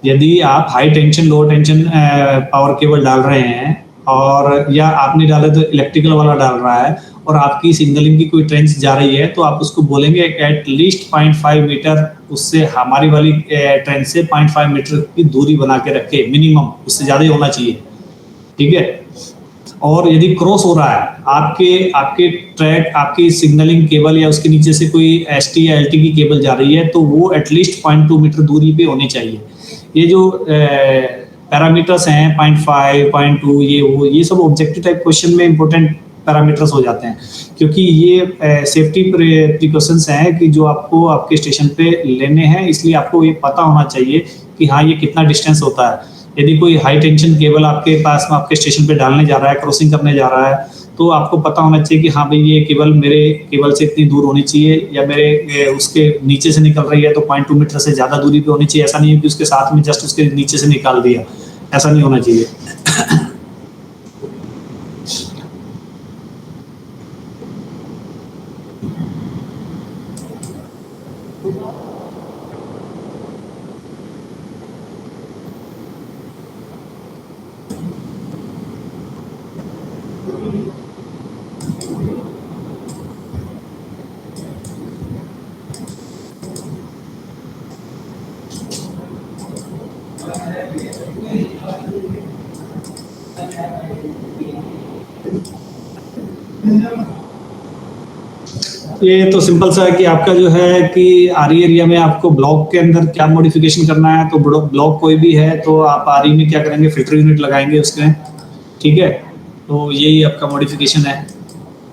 A: यदि आप हाई टेंशन लो टेंशन पावर केबल डाल रहे हैं और या आपने डाले तो इलेक्ट्रिकल वाला डाल रहा है और आपकी सिग्नलिंग की कोई ट्रेन जा रही है तो आप उसको बोलेंगे एट लीस्ट 0.5 मीटर उससे हमारी वाली ट्रेन से 0.5 मीटर की दूरी बना के रखे, मिनिमम, उससे ज़्यादा ही होना चाहिए। ठीक है। और यदि क्रॉस हो रहा है आपके ट्रैक, आपकी सिग्नलिंग केबल या उसके नीचे से कोई एसटी या एलटी की केबल जा रही है तो वो एटलीस्ट 0.2 मीटर दूरी पे होनी चाहिए। ये जो पैरामीटर्स हैं 0.5, 0.2, ये सब ऑब्जेक्टिव टाइप क्वेश्चन में इंपॉर्टेंट पैरामीटर्स हो जाते हैं, क्योंकि ये सेफ्टी प्रिकॉशंस हैं कि जो आपको आपके स्टेशन पे लेने हैं, इसलिए आपको ये पता होना चाहिए कि हाँ ये कितना डिस्टेंस होता है। यदि कोई हाई टेंशन केबल आपके पास में आपके स्टेशन पे डालने जा रहा है, क्रॉसिंग करने जा रहा है, तो आपको पता होना चाहिए कि हाँ भाई ये केबल मेरे केबल से इतनी दूर होनी चाहिए या मेरे उसके नीचे से निकल रही है तो 0.2 मीटर से ज़्यादा दूरी पे होनी चाहिए। ऐसा नहीं है कि उसके साथ में जस्ट उसके नीचे से निकाल दिया, ऐसा नहीं होना चाहिए। ये तो सिंपल सा है कि आपका जो है कि आरई एरिया में आपको ब्लॉक के अंदर क्या मॉडिफिकेशन करना है, तो ब्लॉक कोई भी है तो आप आरई में क्या करेंगे, फिल्टर यूनिट लगाएंगे उसमें, ठीक है। तो यही आपका मॉडिफिकेशन है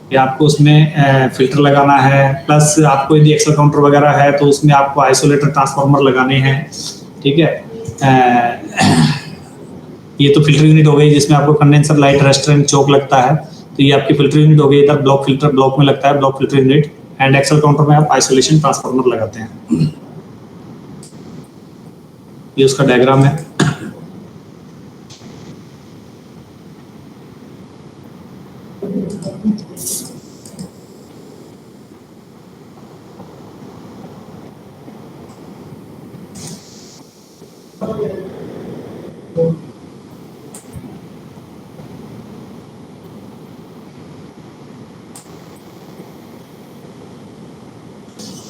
A: कि आपको उसमें फिल्टर लगाना है, प्लस आपको यदि एक्सेल काउंटर वगैरह है तो उसमें आपको आइसोलेटर ट्रांसफार्मर लगाने हैं, ठीक है। ये तो फिल्टर यूनिट हो गई जिसमें आपको कंडेंसर, लाइट, रेस्टोरेंट, चौक लगता है, तो ये आपकी फिल्टर यूनिट हो गई। इधर ब्लॉक फिल्टर, ब्लॉक में लगता है block filter unit, and axle counter में आप आइसोलेशन ट्रांसफार्मर लगाते हैं। ये उसका डायग्राम है।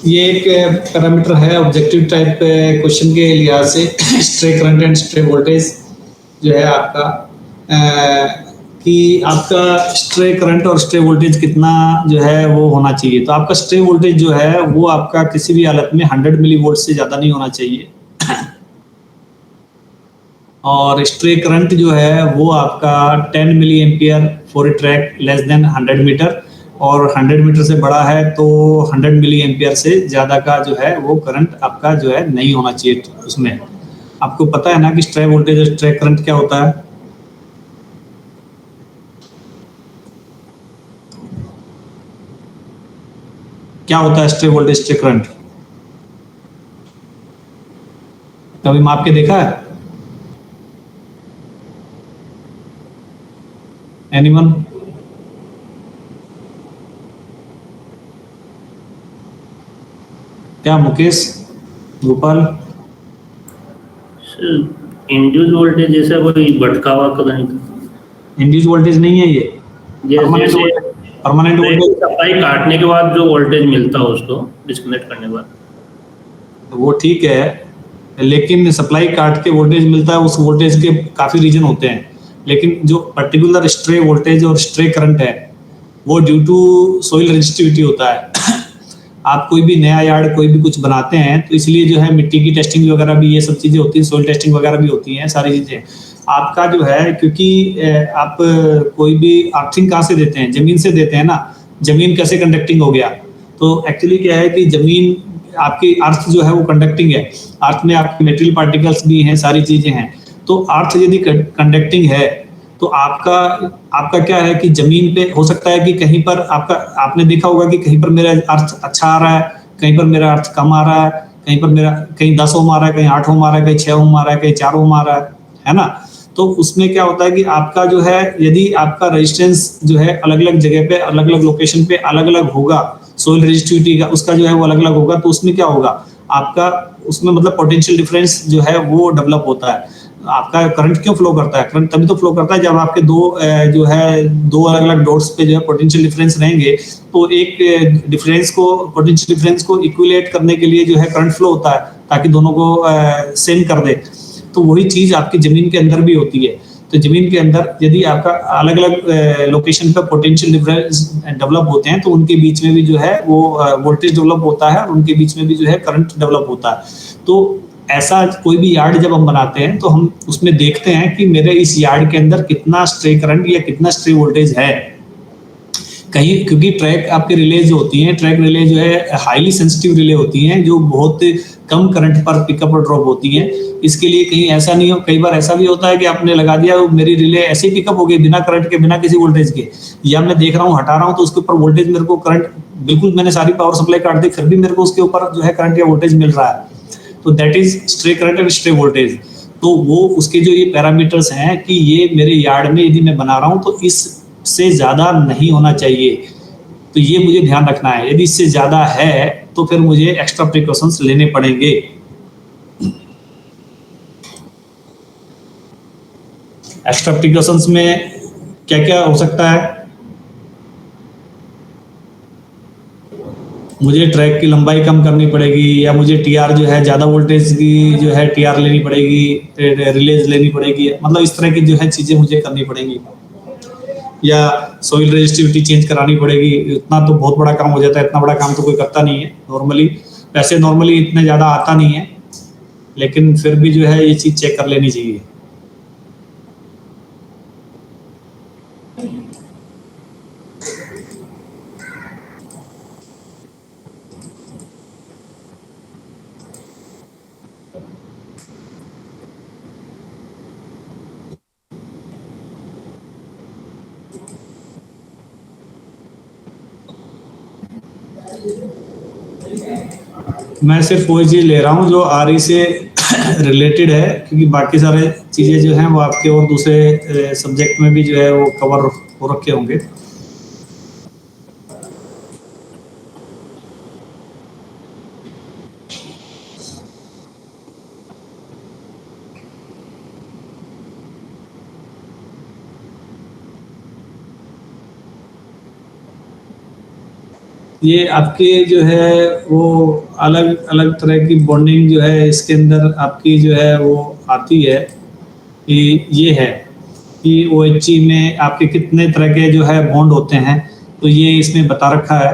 A: ये एक पैरामीटर है ऑब्जेक्टिव टाइप क्वेश्चन के लिहाज से, stray current and stray voltage जो है आपका कि आपका स्ट्रे करंट और स्ट्रे वोल्टेज कितना जो है वो होना चाहिए। तो आपका स्ट्रे वोल्टेज जो है वो आपका किसी भी हालत में 100 मिली वोल्ट से ज़्यादा नहीं होना चाहिए, और स्ट्रे करंट जो है वो आपका 10 milliampere for a track less than 100 metre, और 100 मीटर से बड़ा है तो 100 मिली एम्पियर से ज़्यादा का जो है वो करंट आपका जो है नहीं होना चाहिए। उसमें आपको पता है ना कि स्ट्रे वोल्टेज और स्ट्रे करंट क्या होता है। क्या होता है स्ट्रे वोल्टेज स्ट्रे करंट, कभी माप के देखा है एनीवन? क्या मुकेश, गोपाल?
C: इंड्यूस वोल्टेज जैसा कोई भटका हुआ करंट,
A: इंड्यूस वोल्टेज नहीं है ये, परमानेंट वोल्टेज।
C: सप्लाई काटने के बाद जो वोल्टेज मिलता है उसको डिस्कनेक्ट करने के बाद,
A: वो ठीक है, लेकिन सप्लाई काट के वोल्टेज मिलता है, उस वोल्टेज के काफी रीजन होते हैं, लेकिन जो पर्टिकुलर स्ट्रे वोल्टेज और स्ट्रे करंट है वो ड्यू टू सोइल रेजिस्टिविटी होता है। आप कोई भी नया यार्ड कोई भी कुछ बनाते हैं तो इसलिए जो है मिट्टी की टेस्टिंग वगैरह भी, ये सब चीजें होती हैं, सोइल टेस्टिंग वगैरह भी होती हैं, सारी चीजें आपका जो है, क्योंकि आप कोई भी अर्थिंग कहाँ से देते हैं, जमीन से देते हैं ना। जमीन कैसे कंडक्टिंग हो गया, तो एक्चुअली क्या है कि जमीन आपकी अर्थ जो है वो कंडक्टिंग है, अर्थ में आपके मेटेरियल पार्टिकल्स भी हैं, सारी चीजें हैं। तो अर्थ यदि कंडक्टिंग है तो आपका क्या है कि जमीन पे हो सकता है कि कहीं पर आपने देखा होगा कि कहीं पर मेरा अर्थ अच्छा आ रहा है, कहीं पर मेरा अर्थ कम आ रहा है, कहीं 10 ओम आ रहा है, कहीं 8 ओम आ रहा है, कहीं 6 ओम आ रहा है, कहीं 4 ओम आ रहा है ना। तो उसमें क्या होता है कि आपका जो है, यदि आपका रेजिस्टेंस जो है अलग अलग जगह पे, अलग अलग लोकेशन पे अलग अलग होगा, सोइल रेजिस्टिविटी का उसका जो है वो अलग अलग होगा, तो उसमें क्या होगा आपका, उसमें मतलब पोटेंशियल डिफरेंस जो है वो डेवलप होता है। आपका करंट क्यों फ्लो करता है, करंट तभी तो फ्लो करता है जब आपके दो अलग अलग डॉट्स पे जो है पोटेंशियल डिफरेंस रहेंगे, तो एक पोटेंशियल डिफरेंस को इक्विलेट करने के लिए जो है करंट फ्लो होता है, ताकि दोनों को सेम कर दे। तो वही चीज आपकी जमीन के अंदर भी होती है। तो जमीन के अंदर यदि आपका अलग अलग लोकेशन पर पोटेंशियल डिफरेंस डेवलप होते हैं तो उनके बीच में भी जो है वो वोल्टेज डेवलप होता है, और उनके बीच में भी जो है करंट डेवलप होता है। तो ऐसा कोई भी यार्ड जब हम बनाते हैं तो हम उसमें देखते हैं कि मेरे इस यार्ड के अंदर कितना स्ट्रे करंट या कितना स्ट्रे वोल्टेज है। कहीं, क्योंकि ट्रैक आपके रिले जो होती हैं, ट्रैक रिले जो है हाईली सेंसिटिव रिले होती हैं, जो बहुत कम करंट पर पिकअप और ड्रॉप होती हैं। इसके लिए कहीं ऐसा नहीं हो, कई बार ऐसा भी होता है कि आपने लगा दिया, मेरी रिले ऐसे ही पिकअप हो गई बिना करंट के, बिना किसी वोल्टेज के, या मैं देख रहा हूँ हटा रहा हूँ तो उसके ऊपर वोल्टेज मेरे को करंट, बिल्कुल मैंने सारी पावर सप्लाई काट दी, फिर भी मेरे को उसके ऊपर जो है करंट या वोल्टेज मिल रहा है। तो that is stray current and stray voltage. तो वो उसके जो ये पैरामीटर्स हैं कि ये मेरे यार्ड में यदि मैं बना रहा हूँ तो इससे ज्यादा नहीं होना चाहिए, तो ये मुझे ध्यान रखना है। यदि इससे ज्यादा है तो फिर मुझे एक्स्ट्रा प्रिकॉशंस लेने पड़ेंगे। एक्स्ट्रा प्रिकॉशंस में क्या क्या हो सकता है, मुझे ट्रैक की लंबाई कम करनी पड़ेगी, या मुझे टीआर जो है ज़्यादा वोल्टेज की जो है टीआर लेनी पड़ेगी, रिलेज लेनी पड़ेगी, मतलब इस तरह की जो है चीज़ें मुझे करनी पड़ेंगी। या सॉइल रेजिस्टिविटी चेंज करानी पड़ेगी। इतना तो बहुत बड़ा काम हो जाता है, इतना बड़ा काम तो कोई करता नहीं है नॉर्मली। वैसे नॉर्मली इतना ज़्यादा आता नहीं है, लेकिन फिर भी जो है ये चीज़ चेक कर लेनी चाहिए। मैं सिर्फ वही चीज़ ले रहा हूँ जो आरई से रिलेटेड है, क्योंकि बाकी सारे चीज़ें जो हैं वो आपके और दूसरे सब्जेक्ट में भी जो है वो कवर हो रखे होंगे। ये आपके जो है वो अलग अलग तरह की बॉन्डिंग जो है इसके अंदर आपकी जो है वो आती है कि ये है कि OHE में आपके कितने तरह के जो है बॉन्ड होते हैं। तो ये इसमें बता रखा है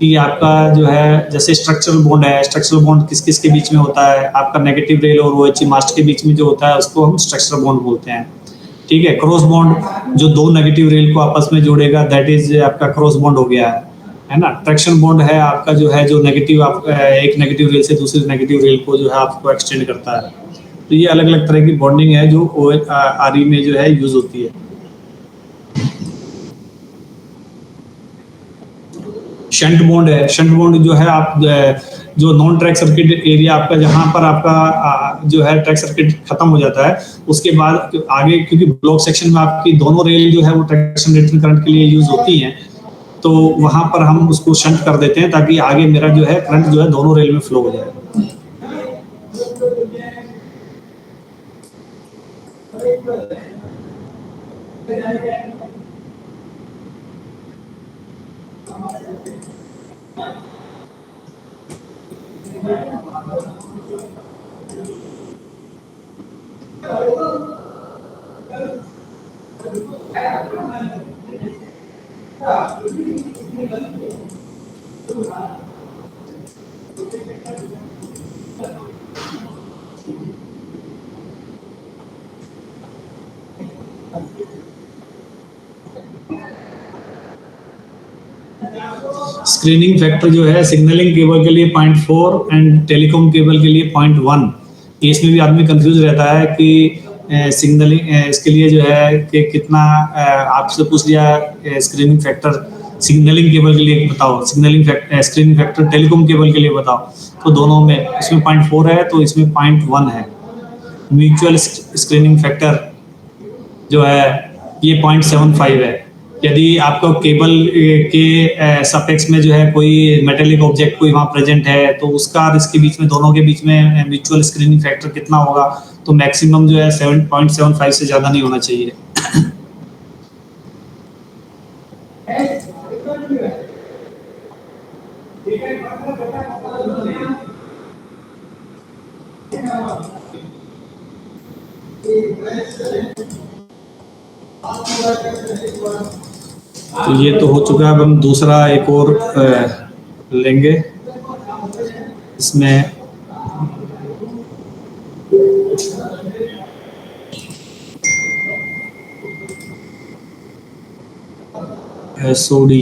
A: कि आपका जो है जैसे स्ट्रक्चरल बॉन्ड है, स्ट्रक्चरल बॉन्ड किस किस के बीच में होता है। आपका नेगेटिव रेल और OHE मास्ट के बीच में जो होता है उसको हम स्ट्रक्चरल बॉन्ड बोलते हैं। ठीक है, क्रॉस बॉन्ड जो दो नेगेटिव रेल को आपस में जोड़ेगा, दैट इज आपका क्रॉस बॉन्ड हो गया है ना। ट्रैक्शन बॉन्ड है आपका जो है जो नेगेटिव आप एक नेगेटिव रेल से दूसरी नेगेटिव रेल को जो है आपको एक्सटेंड करता है। तो ये अलग अलग तरह की बॉन्डिंग है जो आरई में जो है यूज होती है। शंट बॉन्ड है, शंट बॉन्ड जो है आप जो नॉन ट्रैक सर्किट एरिया आपका जहां पर आपका जो है ट्रैक सर्किट खत्म हो जाता है, उसके बाद आगे क्योंकि ब्लॉक सेक्शन में आपकी दोनों रेल जो है वो ट्रैक्शन रिटर्न करंट के लिए यूज होती हैं, तो वहां पर हम उसको शंट कर देते हैं ताकि आगे मेरा जो है करंट जो है दोनों रेल में फ्लो हो जाए। स्क्रीनिंग फैक्टर जो है सिग्नलिंग केबल के लिए 0.4 एंड टेलीकॉम केबल के लिए 0.1। इसमें भी आदमी कंफ्यूज रहता है कि सिग्नलिंग इसके लिए जो है कि कितना आपसे पूछ लिया स्क्रीनिंग फैक्टर सिग्नलिंग केबल के लिए बताओ, स्क्रीनिंग फैक्टर टेलीकॉम केबल के लिए बताओ। तो दोनों में इसमें 0.4 है तो इसमें 0.1 है। म्यूचुअल स्क्रीनिंग फैक्टर जो है ये 0.75 है। यदि आपको केबल के सपेक्स में जो है कोई मेटेलिक ऑब्जेक्ट कोई वहाँ प्रेजेंट है तो उसका और इसके बीच में दोनों के बीच में म्यूचुअल स्क्रीनिंग फैक्टर कितना होगा, तो मैक्सिमम जो है 7.75 से ज़्यादा नहीं होना चाहिए। तो ये तो हो चुका है। अब हम दूसरा एक और लेंगे। इसमें SOD